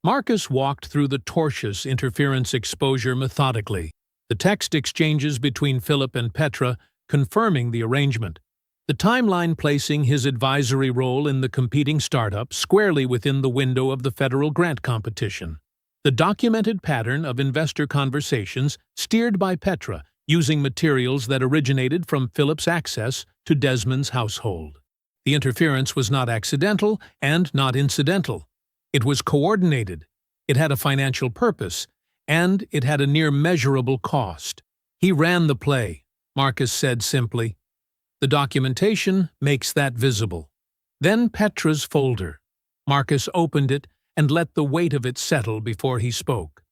Marcus walked through the tortious interference exposure methodically, the text exchanges between Philip and Petra confirming the arrangement, the timeline placing his advisory role in the competing startup squarely within the window of the federal grant competition, the documented pattern of investor conversations steered by Petra using materials that originated from Philip's access to Desmond's household. The interference was not accidental and not incidental. It was coordinated, it had a financial purpose, and it had a near-measurable cost. He ran the play, Marcus said simply. The documentation makes that visible. Then Petra's folder. Marcus opened it and let the weight of it settle before he spoke.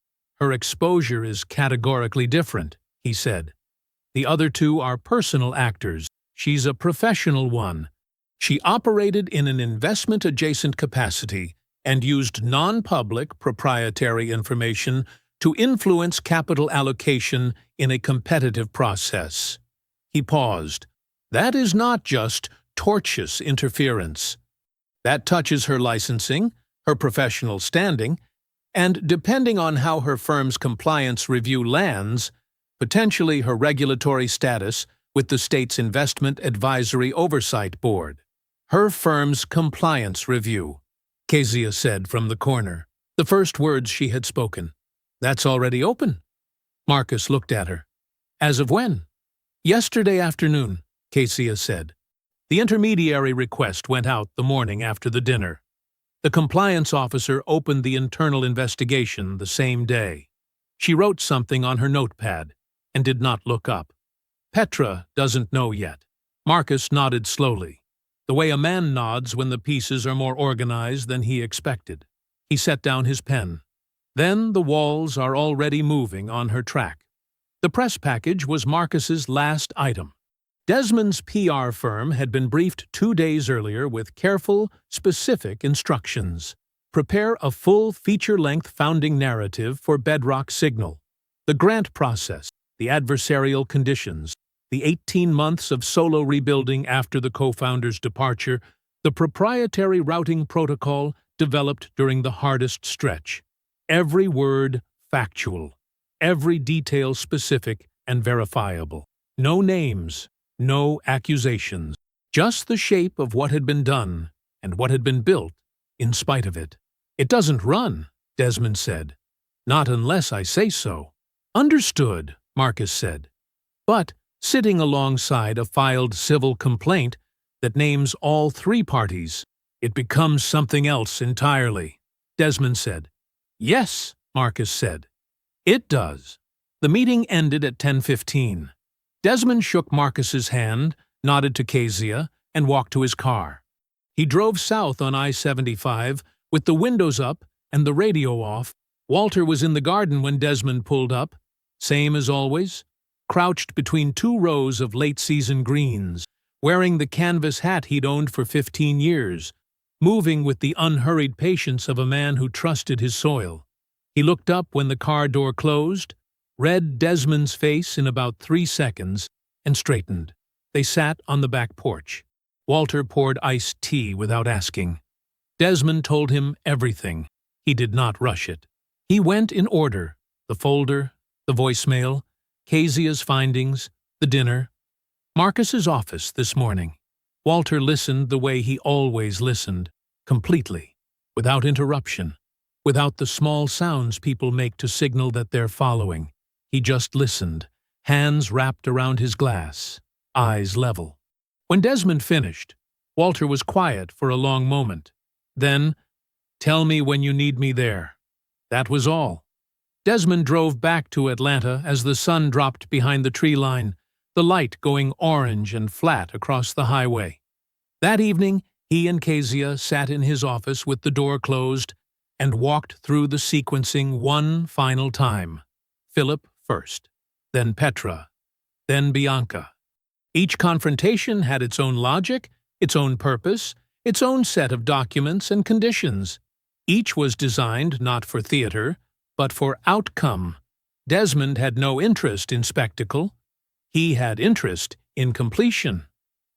Her exposure is categorically different, he said. The other two are personal actors. She's a professional one. She operated in an investment-adjacent capacity and used non-public proprietary information to influence capital allocation in a competitive process. He paused. That is not just tortious interference. That touches her licensing, her professional standing, and depending on how her firm's compliance review lands, potentially her regulatory status with the state's Investment Advisory Oversight Board. Her firm's compliance review, Kezia said from the corner, the first words she had spoken. That's already open. Marcus looked at her. As of when? Yesterday afternoon, Kezia said. The intermediary request went out the morning after the dinner. The compliance officer opened the internal investigation the same day. She wrote something on her notepad and did not look up. Petra doesn't know yet. Marcus nodded slowly, the way a man nods when the pieces are more organized than he expected. He set down his pen. Then the walls are already moving on her track. The press package was Marcus's last item. Desmond's PR firm had been briefed 2 days earlier with careful, specific instructions. Prepare a full feature-length founding narrative for Bedrock Signal. The grant process, the adversarial conditions, the 18 months of solo rebuilding after the co-founder's departure, the proprietary routing protocol developed during the hardest stretch. Every word factual, every detail specific and verifiable. No names, no accusations, just the shape of what had been done and what had been built in spite of it. It doesn't run, Desmond said. Not unless I say so. Understood, Marcus said. But sitting alongside a filed civil complaint that names all 3 parties, it becomes something else entirely, Desmond said. Yes, Marcus said. It does. The meeting ended at 10:15. Desmond shook Marcus's hand, nodded to Kezia, and walked to his car. He drove south on I-75 with the windows up and the radio off. Walter was in the garden when Desmond pulled up, same as always, crouched between 2 rows of late-season greens, wearing the canvas hat he'd owned for 15 years, moving with the unhurried patience of a man who trusted his soil. He looked up when the car door closed, read Desmond's face in about 3 seconds, and straightened. They sat on the back porch. Walter poured iced tea without asking. Desmond told him everything. He did not rush it. He went in order: the folder, the voicemail, Kezia's findings, the dinner. Marcus's office this morning. Walter listened the way he always listened, completely, without interruption, without the small sounds people make to signal that they're following. He just listened, hands wrapped around his glass, eyes level. When Desmond finished, Walter was quiet for a long moment. Then, "Tell me when you need me there." That was all. Desmond drove back to Atlanta as the sun dropped behind the tree line, the light going orange and flat across the highway. That evening, he and Kezia sat in his office with the door closed and walked through the sequencing one final time. Philip first, then Petra, then Bianca. Each confrontation had its own logic, its own purpose, its own set of documents and conditions. Each was designed not for theater, but for outcome. Desmond had no interest in spectacle. He had interest in completion.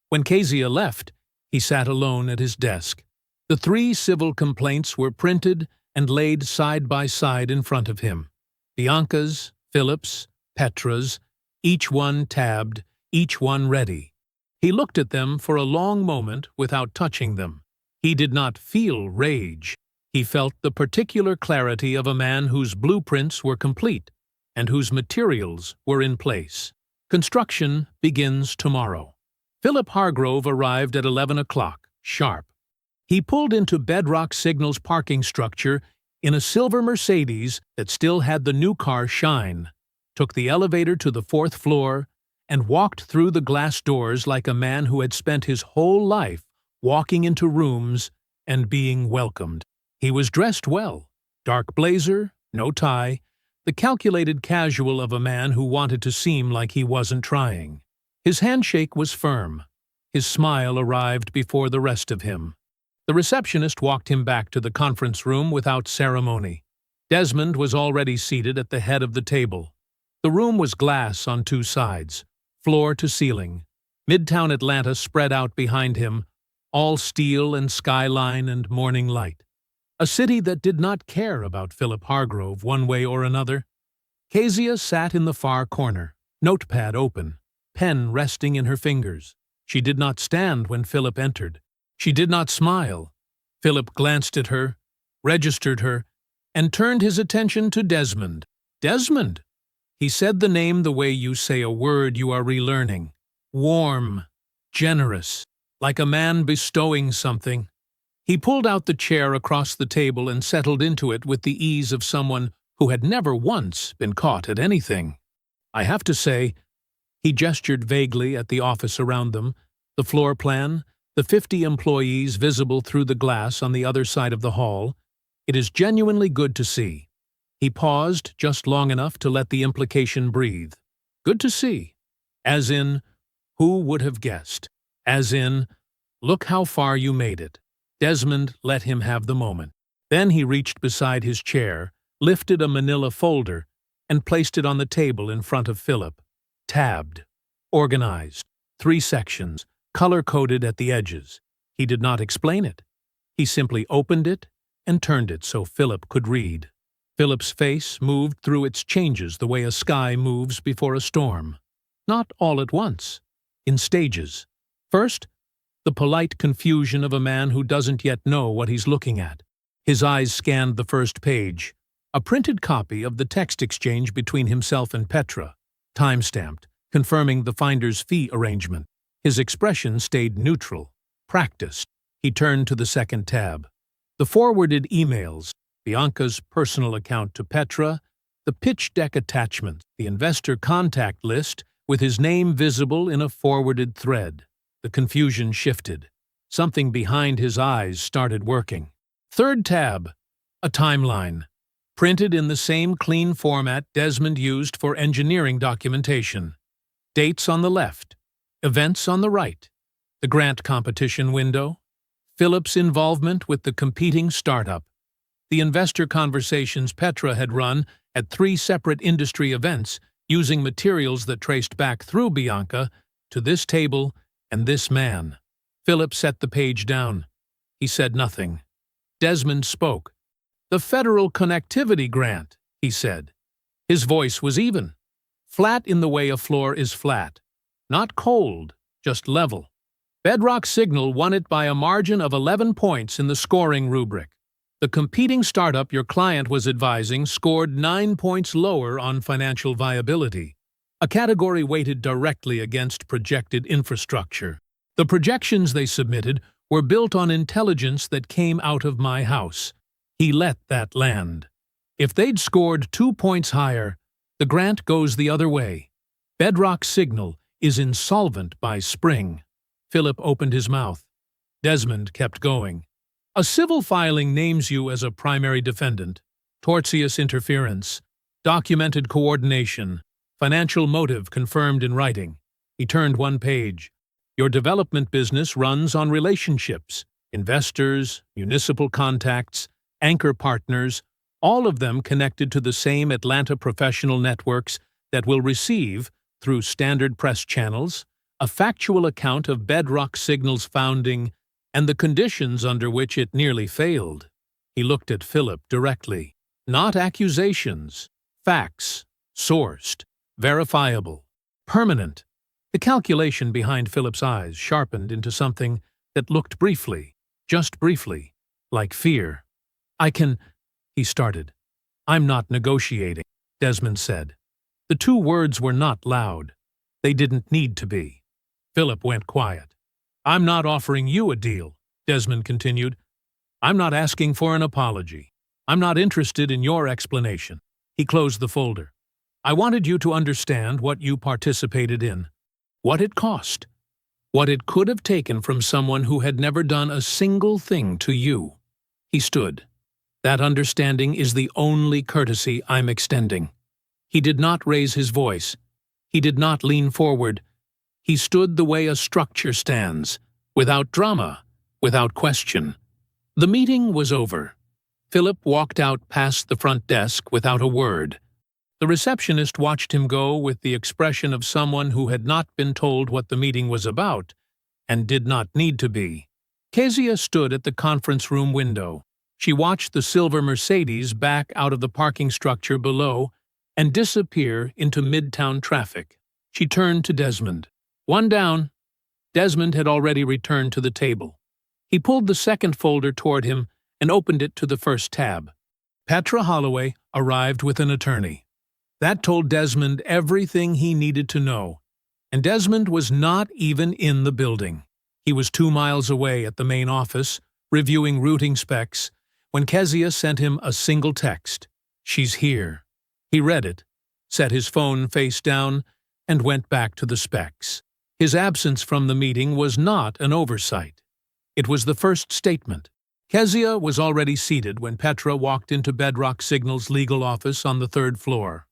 When Kezia left, he sat alone at his desk. The 3 civil complaints were printed and laid side by side in front of him. Bianca's, Philip's, Petra's, each one tabbed, each one ready. He looked at them for a long moment without touching them. He did not feel rage. He felt the particular clarity of a man whose blueprints were complete and whose materials were in place. Construction begins tomorrow. Philip Hargrove arrived at 11 o'clock, sharp. He pulled into Bedrock Signal's parking structure in a silver Mercedes that still had the new car shine, took the elevator to the 4th floor, and walked through the glass doors like a man who had spent his whole life walking into rooms and being welcomed. He was dressed well, dark blazer, no tie, the calculated casual of a man who wanted to seem like he wasn't trying. His handshake was firm. His smile arrived before the rest of him. The receptionist walked him back to the conference room without ceremony. Desmond was already seated at the head of the table. The room was glass on 2 sides, floor to ceiling. Midtown Atlanta spread out behind him, all steel and skyline and morning light. A city that did not care about Philip Hargrove one way or another. Kezia sat in the far corner, notepad open, pen resting in her fingers. She did not stand when Philip entered. She did not smile. Philip glanced at her, registered her, and turned his attention to Desmond. Desmond! He said the name the way you say a word you are relearning. Warm, generous, like a man bestowing something. He pulled out the chair across the table and settled into it with the ease of someone who had never once been caught at anything. I have to say, he gestured vaguely at the office around them, the floor plan, the 50 employees visible through the glass on the other side of the hall. It is genuinely good to see. He paused just long enough to let the implication breathe. Good to see. As in, who would have guessed? As in, look how far you made it. Desmond let him have the moment. Then he reached beside his chair, lifted a manila folder, and placed it on the table in front of Philip. Tabbed. Organized. 3 sections, color-coded at the edges. He did not explain it. He simply opened it and turned it so Philip could read. Philip's face moved through its changes the way a sky moves before a storm. Not all at once. In stages. First, the polite confusion of a man who doesn't yet know what he's looking at. His eyes scanned the first page, a printed copy of the text exchange between himself and Petra, time-stamped, confirming the finder's fee arrangement. His expression stayed neutral, practiced. He turned to the second tab. The forwarded emails, Bianca's personal account to Petra, the pitch deck attachment, the investor contact list with his name visible in a forwarded thread. The confusion shifted. Something behind his eyes started working. Third tab, a timeline, printed in the same clean format Desmond used for engineering documentation. Dates on the left, events on the right, the grant competition window, Philip's involvement with the competing startup, the investor conversations Petra had run at 3 separate industry events using materials that traced back through Bianca to this table and this man. Philip set the page down. He said nothing. Desmond spoke. "The Federal Connectivity Grant," he said. His voice was even. Flat in the way a floor is flat. Not cold, just level. Bedrock Signal won it by a margin of 11 points in the scoring rubric. The competing startup your client was advising scored 9 points lower on financial viability, a category weighted directly against projected infrastructure. The projections they submitted were built on intelligence that came out of my house. He let that land. If they'd scored 2 points higher, the grant goes the other way. Bedrock Signal is insolvent by spring. Philip opened his mouth. Desmond kept going. A civil filing names you as a primary defendant. Tortious interference. Documented coordination. Financial motive confirmed in writing. He turned one page. Your development business runs on relationships. Investors, municipal contacts, anchor partners, all of them connected to the same Atlanta professional networks that will receive, through standard press channels, a factual account of Bedrock Signal's founding and the conditions under which it nearly failed. He looked at Philip directly. Not accusations. Facts. Sourced. Verifiable. Permanent. The calculation behind Philip's eyes sharpened into something that looked briefly, just briefly, like fear. He started. I'm not negotiating, Desmond said. The two words were not loud. They didn't need to be. Philip went quiet. I'm not offering you a deal, Desmond continued. I'm not asking for an apology. I'm not interested in your explanation. He closed the folder. I wanted you to understand what you participated in, what it cost, what it could have taken from someone who had never done a single thing to you. He stood. That understanding is the only courtesy I'm extending. He did not raise his voice. He did not lean forward. He stood the way a structure stands, without drama, without question. The meeting was over. Philip walked out past the front desk without a word. The receptionist watched him go with the expression of someone who had not been told what the meeting was about, and did not need to be. Kezia stood at the conference room window. She watched the silver Mercedes back out of the parking structure below and disappear into midtown traffic. She turned to Desmond. One down. Desmond had already returned to the table. He pulled the second folder toward him and opened it to the first tab. Petra Holloway arrived with an attorney. That told Desmond everything he needed to know, and Desmond was not even in the building. He was 2 miles away at the main office, reviewing routing specs, when Kezia sent him a single text. She's here. He read it, set his phone face down, and went back to the specs. His absence from the meeting was not an oversight. It was the first statement. Kezia was already seated when Petra walked into Bedrock Signal's legal office on the 3rd floor.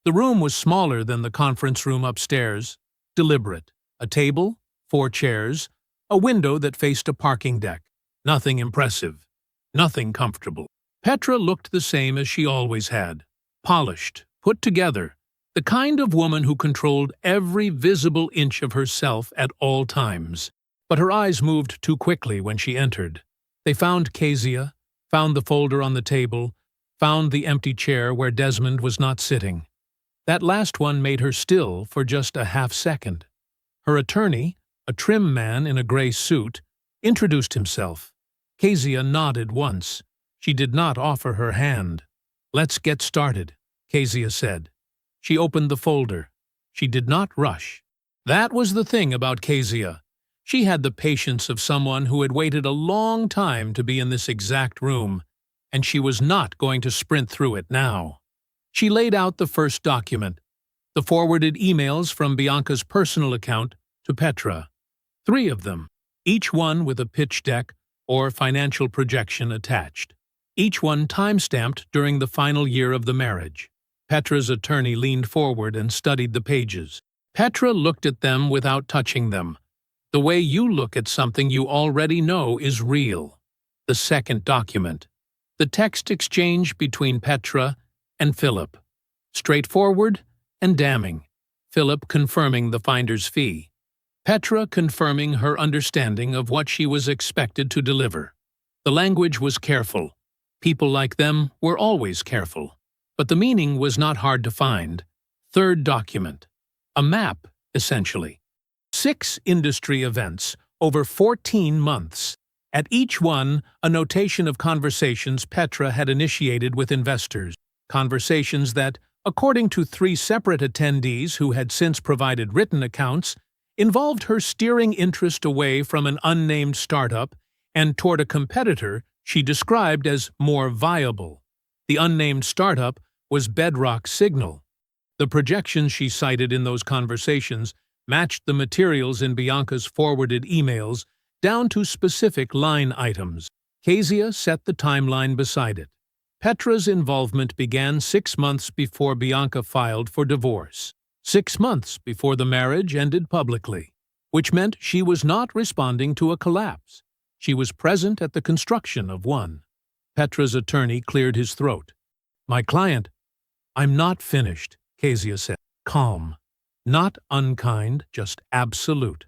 The room was smaller than the conference room upstairs, deliberate. A table, 4 chairs, a window that faced a parking deck. Nothing impressive. Nothing comfortable. Petra looked the same as she always had. Polished, put together. The kind of woman who controlled every visible inch of herself at all times. But her eyes moved too quickly when she entered. They found Kezia, found the folder on the table, found the empty chair where Desmond was not sitting. That last one made her still for just a half second. Her attorney, a trim man in a gray suit, introduced himself. Kezia nodded once. She did not offer her hand. Let's get started, Kezia said. She opened the folder. She did not rush. That was the thing about Kezia. She had the patience of someone who had waited a long time to be in this exact room, and she was not going to sprint through it now. She laid out the first document, the forwarded emails from Bianca's personal account to Petra. 3 of them, each one with a pitch deck or financial projection attached. Each one time-stamped during the final year of the marriage. Petra's attorney leaned forward and studied the pages. Petra looked at them without touching them. The way you look at something you already know is real. The second document. The text exchange between Petra and Philip. Straightforward and damning. Philip confirming the finder's fee. Petra confirming her understanding of what she was expected to deliver. The language was careful. People like them were always careful. But the meaning was not hard to find. Third document. A map, essentially. 6 industry events, over 14 months. At each one, a notation of conversations Petra had initiated with investors, conversations that, according to 3 separate attendees who had since provided written accounts, involved her steering interest away from an unnamed startup and toward a competitor she described as more viable. The unnamed startup was Bedrock Signal. The projections she cited in those conversations matched the materials in Bianca's forwarded emails down to specific line items. Kezia set the timeline beside it. Petra's involvement began 6 months before Bianca filed for divorce, 6 months before the marriage ended publicly, which meant she was not responding to a collapse. She was present at the construction of one. Petra's attorney cleared his throat. "My client, I'm not finished," Kezia said, calm. Not unkind, just absolute.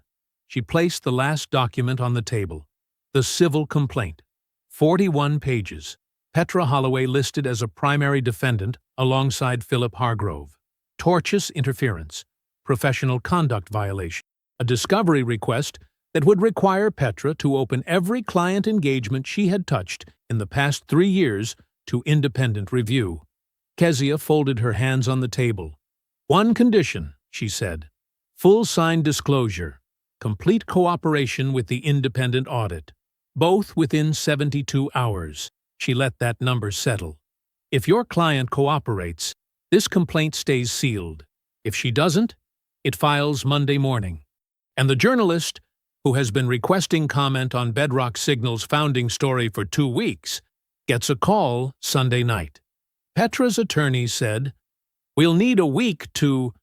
She placed the last document on the table, the civil complaint. 41 pages. Petra Holloway listed as a primary defendant alongside Philip Hargrove. Tortious interference, professional conduct violation, a discovery request that would require Petra to open every client engagement she had touched in the past 3 years to independent review. Kezia folded her hands on the table. "One condition," she said. "Full signed disclosure. Complete cooperation with the independent audit. Both within 72 hours. She let that number settle. If your client cooperates, this complaint stays sealed. If she doesn't, it files Monday morning. And the journalist, who has been requesting comment on Bedrock Signal's founding story for 2 weeks, gets a call Sunday night." Petra's attorney said, "We'll need a week to—"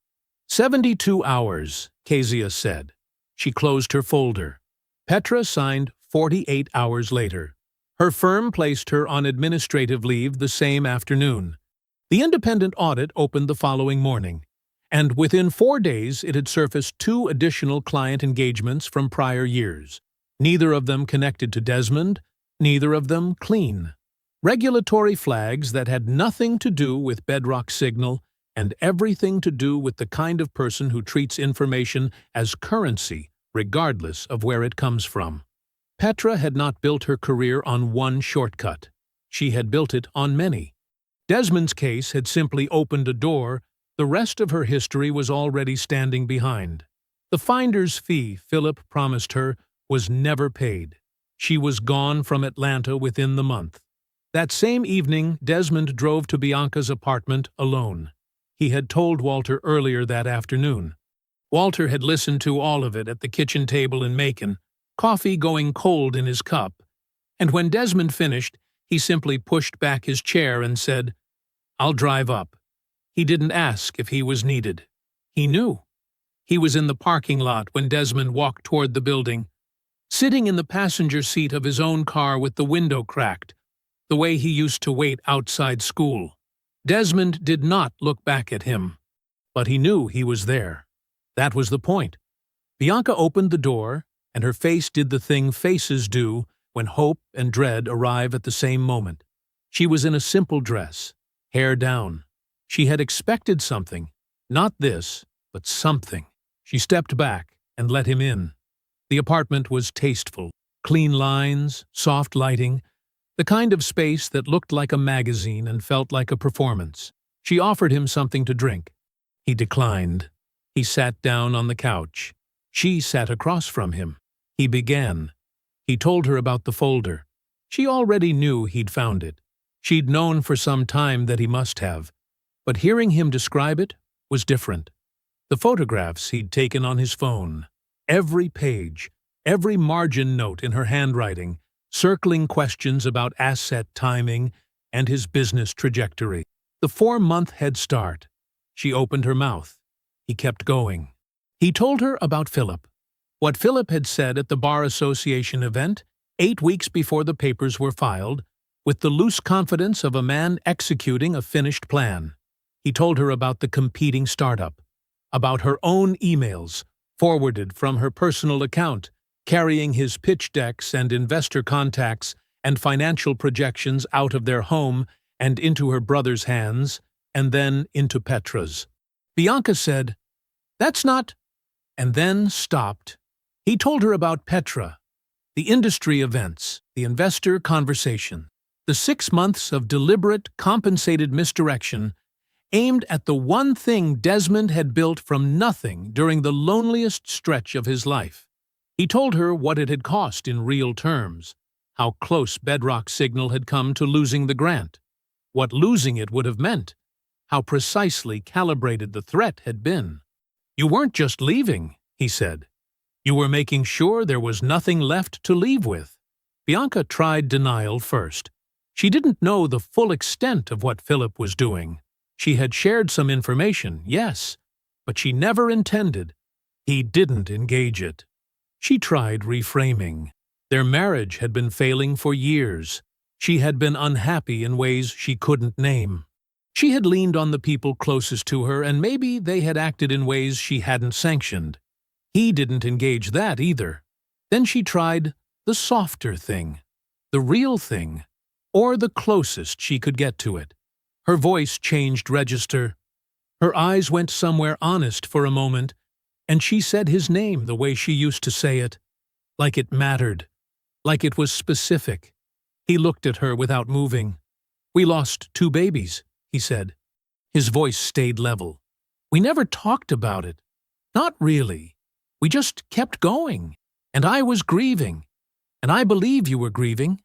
72 hours, Kezia said. She closed her folder. Petra signed 48 hours later. Her firm placed her on administrative leave the same afternoon. The independent audit opened the following morning, and within 4 days it had surfaced 2 additional client engagements from prior years, neither of them connected to Desmond, neither of them clean. Regulatory flags that had nothing to do with Bedrock Signal and everything to do with the kind of person who treats information as currency, regardless of where it comes from. Petra had not built her career on one shortcut. She had built it on many. Desmond's case had simply opened a door. The rest of her history was already standing behind. The finder's fee Philip promised her was never paid. She was gone from Atlanta within the month. That same evening, Desmond drove to Bianca's apartment alone. He had told Walter earlier that afternoon. Walter had listened to all of it at the kitchen table in Macon, coffee going cold in his cup, and when Desmond finished, he simply pushed back his chair and said, "I'll drive up." He didn't ask if he was needed. He knew. He was in the parking lot when Desmond walked toward the building, sitting in the passenger seat of his own car with the window cracked, the way he used to wait outside school. Desmond did not look back at him, but he knew he was there. That was the point. Bianca opened the door, and her face did the thing faces do when hope and dread arrive at the same moment. She was in a simple dress, hair down. She had expected something, not this, but something. She stepped back and let him in. The apartment was tasteful, clean lines, soft lighting, the kind of space that looked like a magazine and felt like a performance. She offered him something to drink. He declined. He sat down on the couch. She sat across from him. He began. He told her about the folder. She already knew he'd found it. She'd known for some time that he must have. But hearing him describe it was different. The photographs he'd taken on his phone. Every page, every margin note in her handwriting, circling questions about asset timing and his business trajectory. The 4-month head start. She opened her mouth. He kept going. He told her about Philip. What Philip had said at the Bar Association event, 8 weeks before the papers were filed, with the loose confidence of a man executing a finished plan. He told her about the competing startup, about her own emails, forwarded from her personal account, carrying his pitch decks and investor contacts and financial projections out of their home and into her brother's hands, and then into Petra's. Bianca said, "That's not," and then stopped. He told her about Petra, the industry events, the investor conversation, the 6 months of deliberate, compensated misdirection aimed at the one thing Desmond had built from nothing during the loneliest stretch of his life. He told her what it had cost in real terms, how close Bedrock Signal had come to losing the grant, what losing it would have meant, how precisely calibrated the threat had been. "You weren't just leaving," he said. "You were making sure there was nothing left to leave with." Bianca tried denial first. She didn't know the full extent of what Philip was doing. She had shared some information, yes, but she never intended. He didn't engage it. She tried reframing. Their marriage had been failing for years. She had been unhappy in ways she couldn't name. She had leaned on the people closest to her, and maybe they had acted in ways she hadn't sanctioned. He didn't engage that either. Then she tried the softer thing, the real thing, or the closest she could get to it. Her voice changed register. Her eyes went somewhere honest for a moment, and she said his name the way she used to say it, like it mattered, like it was specific. He looked at her without moving. "We lost 2 babies," he said. His voice stayed level. "We never talked about it. Not really. We just kept going. And I was grieving. And I believe you were grieving.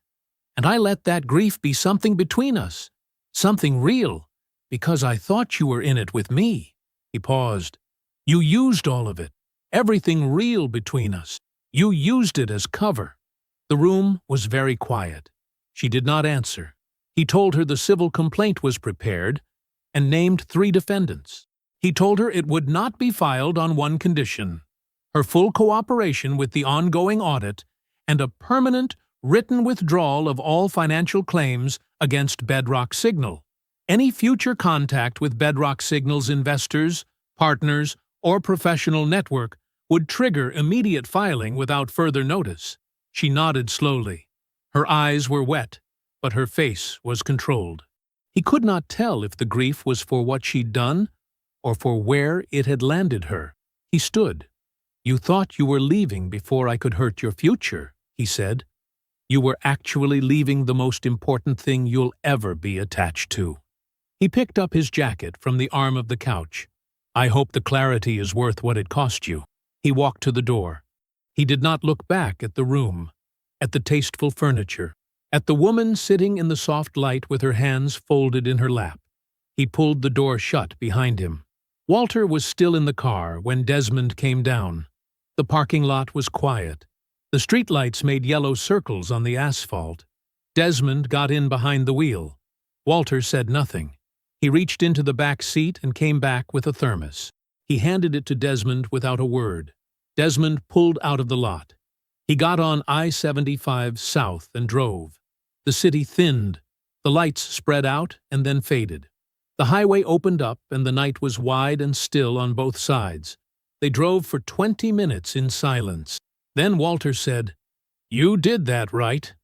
And I let that grief be something between us. Something real, because I thought you were in it with me." He paused. "You used all of it, everything real between us. You used it as cover." The room was very quiet. She did not answer. He told her the civil complaint was prepared and named 3 defendants. He told her it would not be filed on one condition: her full cooperation with the ongoing audit and a permanent written withdrawal of all financial claims against Bedrock Signal. Any future contact with Bedrock Signal's investors, partners, or professional network would trigger immediate filing without further notice. She nodded slowly. Her eyes were wet, but her face was controlled. He could not tell if the grief was for what she'd done or for where it had landed her. He stood. "You thought you were leaving before I could hurt your future," he said. "You were actually leaving the most important thing you'll ever be attached to." He picked up his jacket from the arm of the couch. "I hope the clarity is worth what it cost you." He walked to the door. He did not look back at the room, at the tasteful furniture, at the woman sitting in the soft light with her hands folded in her lap. He pulled the door shut behind him. Walter was still in the car when Desmond came down. The parking lot was quiet. The streetlights made yellow circles on the asphalt. Desmond got in behind the wheel. Walter said nothing. He reached into the back seat and came back with a thermos. He handed it to Desmond without a word. Desmond pulled out of the lot. He got on I-75 south and drove. The city thinned. The lights spread out and then faded. The highway opened up and the night was wide and still on both sides. They drove for 20 minutes in silence. Then Walter said, "You did that, right?"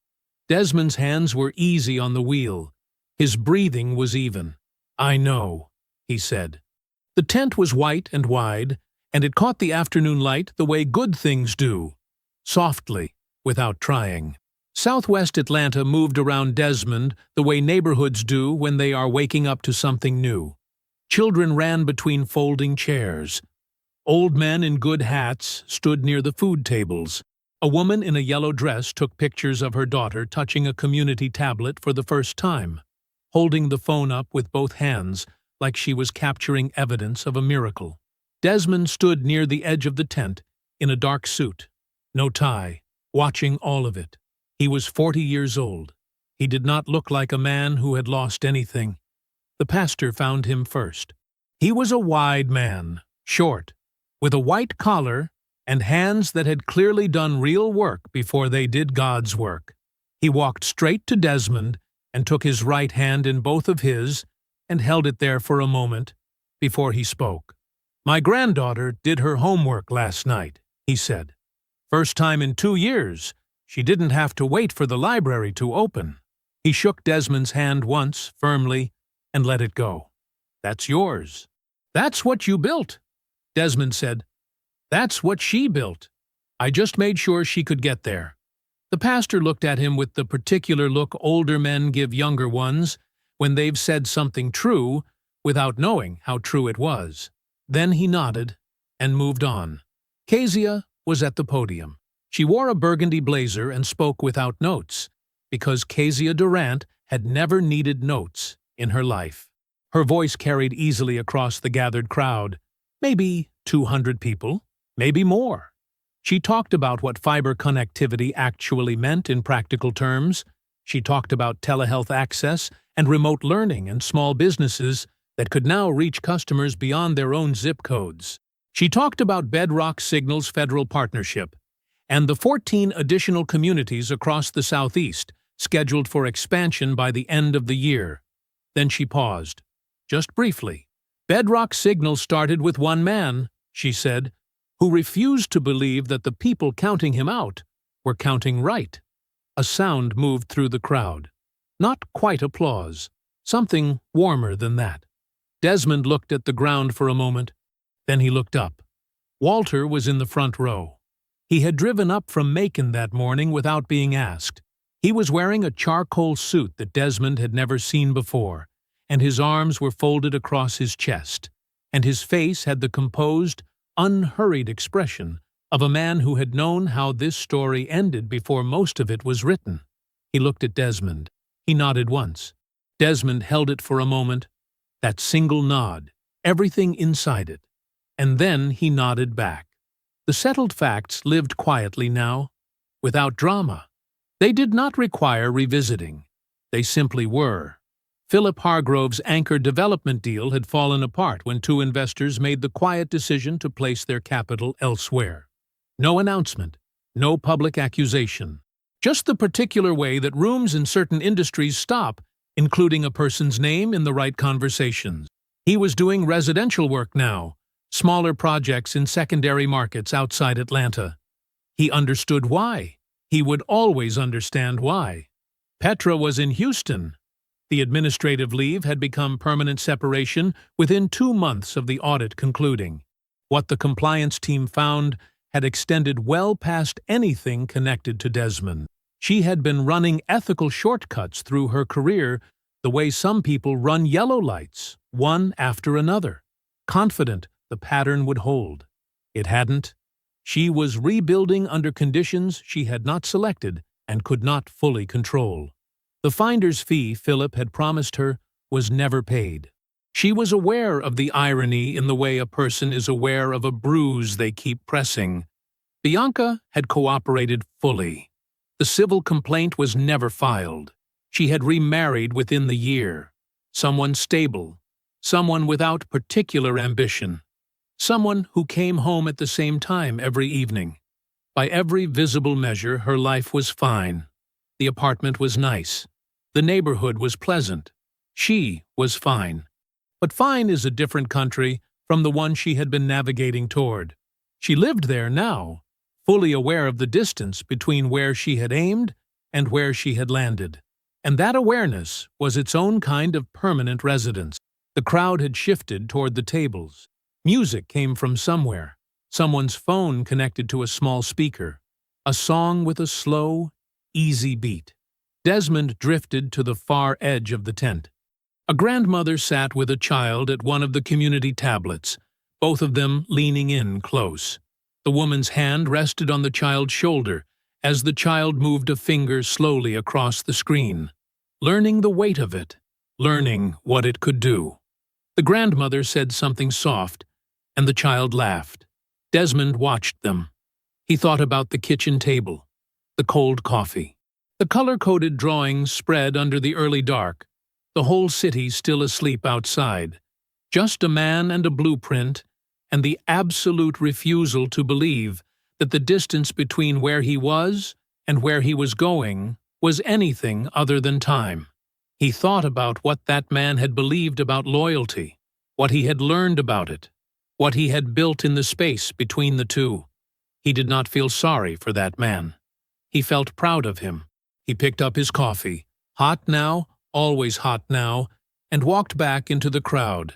Desmond's hands were easy on the wheel. His breathing was even. "I know," he said. The tent was white and wide, and it caught the afternoon light the way good things do, softly, without trying. Southwest Atlanta moved around Desmond the way neighborhoods do when they are waking up to something new. Children ran between folding chairs. Old men in good hats stood near the food tables. A woman in a yellow dress took pictures of her daughter touching a community tablet for the first time, holding the phone up with both hands like she was capturing evidence of a miracle. Desmond stood near the edge of the tent in a dark suit, no tie, watching all of it. He was 40 years old. He did not look like a man who had lost anything. The pastor found him first. He was a wide man, short, with a white collar and hands that had clearly done real work before they did God's work. He walked straight to Desmond and took his right hand in both of his and held it there for a moment before he spoke. "My granddaughter did her homework last night," he said. "First time in 2 years. She didn't have to wait for the library to open." He shook Desmond's hand once, firmly, and let it go. "That's yours." "That's what you built," Desmond said. "That's what she built. I just made sure she could get there." The pastor looked at him with the particular look older men give younger ones when they've said something true without knowing how true it was. Then he nodded and moved on. Kezia was at the podium. She wore a burgundy blazer and spoke without notes, because Kezia Durant had never needed notes in her life. Her voice carried easily across the gathered crowd, maybe 200 people, maybe more. She talked about what fiber connectivity actually meant in practical terms. She talked about telehealth access and remote learning and small businesses that could now reach customers beyond their own zip codes. She talked about Bedrock Signal's federal partnership and the 14 additional communities across the Southeast scheduled for expansion by the end of the year. Then she paused. Just briefly. "Bedrock Signal started with one man," she said, "who refused to believe that the people counting him out were counting right." A sound moved through the crowd. Not quite applause. Something warmer than that. Desmond looked at the ground for a moment. Then he looked up. Walter was in the front row. He had driven up from Macon that morning without being asked. He was wearing a charcoal suit that Desmond had never seen before, and his arms were folded across his chest, and his face had the composed, unhurried expression of a man who had known how this story ended before most of it was written. He looked at Desmond. He nodded once. Desmond held it for a moment, that single nod, everything inside it, and then he nodded back. The settled facts lived quietly now, without drama. They did not require revisiting. They simply were. Philip Hargrove's anchor development deal had fallen apart when two investors made the quiet decision to place their capital elsewhere. No announcement, no public accusation. Just the particular way that rooms in certain industries stop, including a person's name in the right conversations. He was doing residential work now, smaller projects in secondary markets outside Atlanta. He understood why. He would always understand why. Petra was in Houston. The administrative leave had become permanent separation within 2 months of the audit concluding. What the compliance team found had extended well past anything connected to Desmond. She had been running ethical shortcuts through her career the way some people run yellow lights, one after another, confident the pattern would hold. It hadn't. She was rebuilding under conditions she had not selected and could not fully control. The finder's fee Philip had promised her was never paid. She was aware of the irony in the way a person is aware of a bruise they keep pressing. Bianca had cooperated fully. The civil complaint was never filed. She had remarried within the year. Someone stable. Someone without particular ambition. Someone who came home at the same time every evening. By every visible measure, her life was fine. The apartment was nice. The neighborhood was pleasant. She was fine. But fine is a different country from the one she had been navigating toward. She lived there now, fully aware of the distance between where she had aimed and where she had landed. And that awareness was its own kind of permanent residence. The crowd had shifted toward the tables. Music came from somewhere. Someone's phone connected to a small speaker. A song with a slow, easy beat. Desmond drifted to the far edge of the tent. A grandmother sat with a child at one of the community tablets, both of them leaning in close. The woman's hand rested on the child's shoulder as the child moved a finger slowly across the screen, learning the weight of it, learning what it could do. The grandmother said something soft, and the child laughed. Desmond watched them. He thought about the kitchen table, the cold coffee, the color-coded drawings spread under the early dark, the whole city still asleep outside, just a man and a blueprint, and the absolute refusal to believe that the distance between where he was and where he was going was anything other than time. He thought about what that man had believed about loyalty, what he had learned about it, what he had built in the space between the two. He did not feel sorry for that man. He felt proud of him. He picked up his coffee, hot now, always hot now, and walked back into the crowd.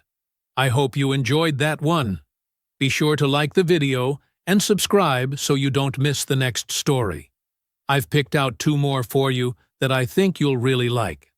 I hope you enjoyed that one. Be sure to like the video and subscribe so you don't miss the next story. I've picked out 2 more for you that I think you'll really like.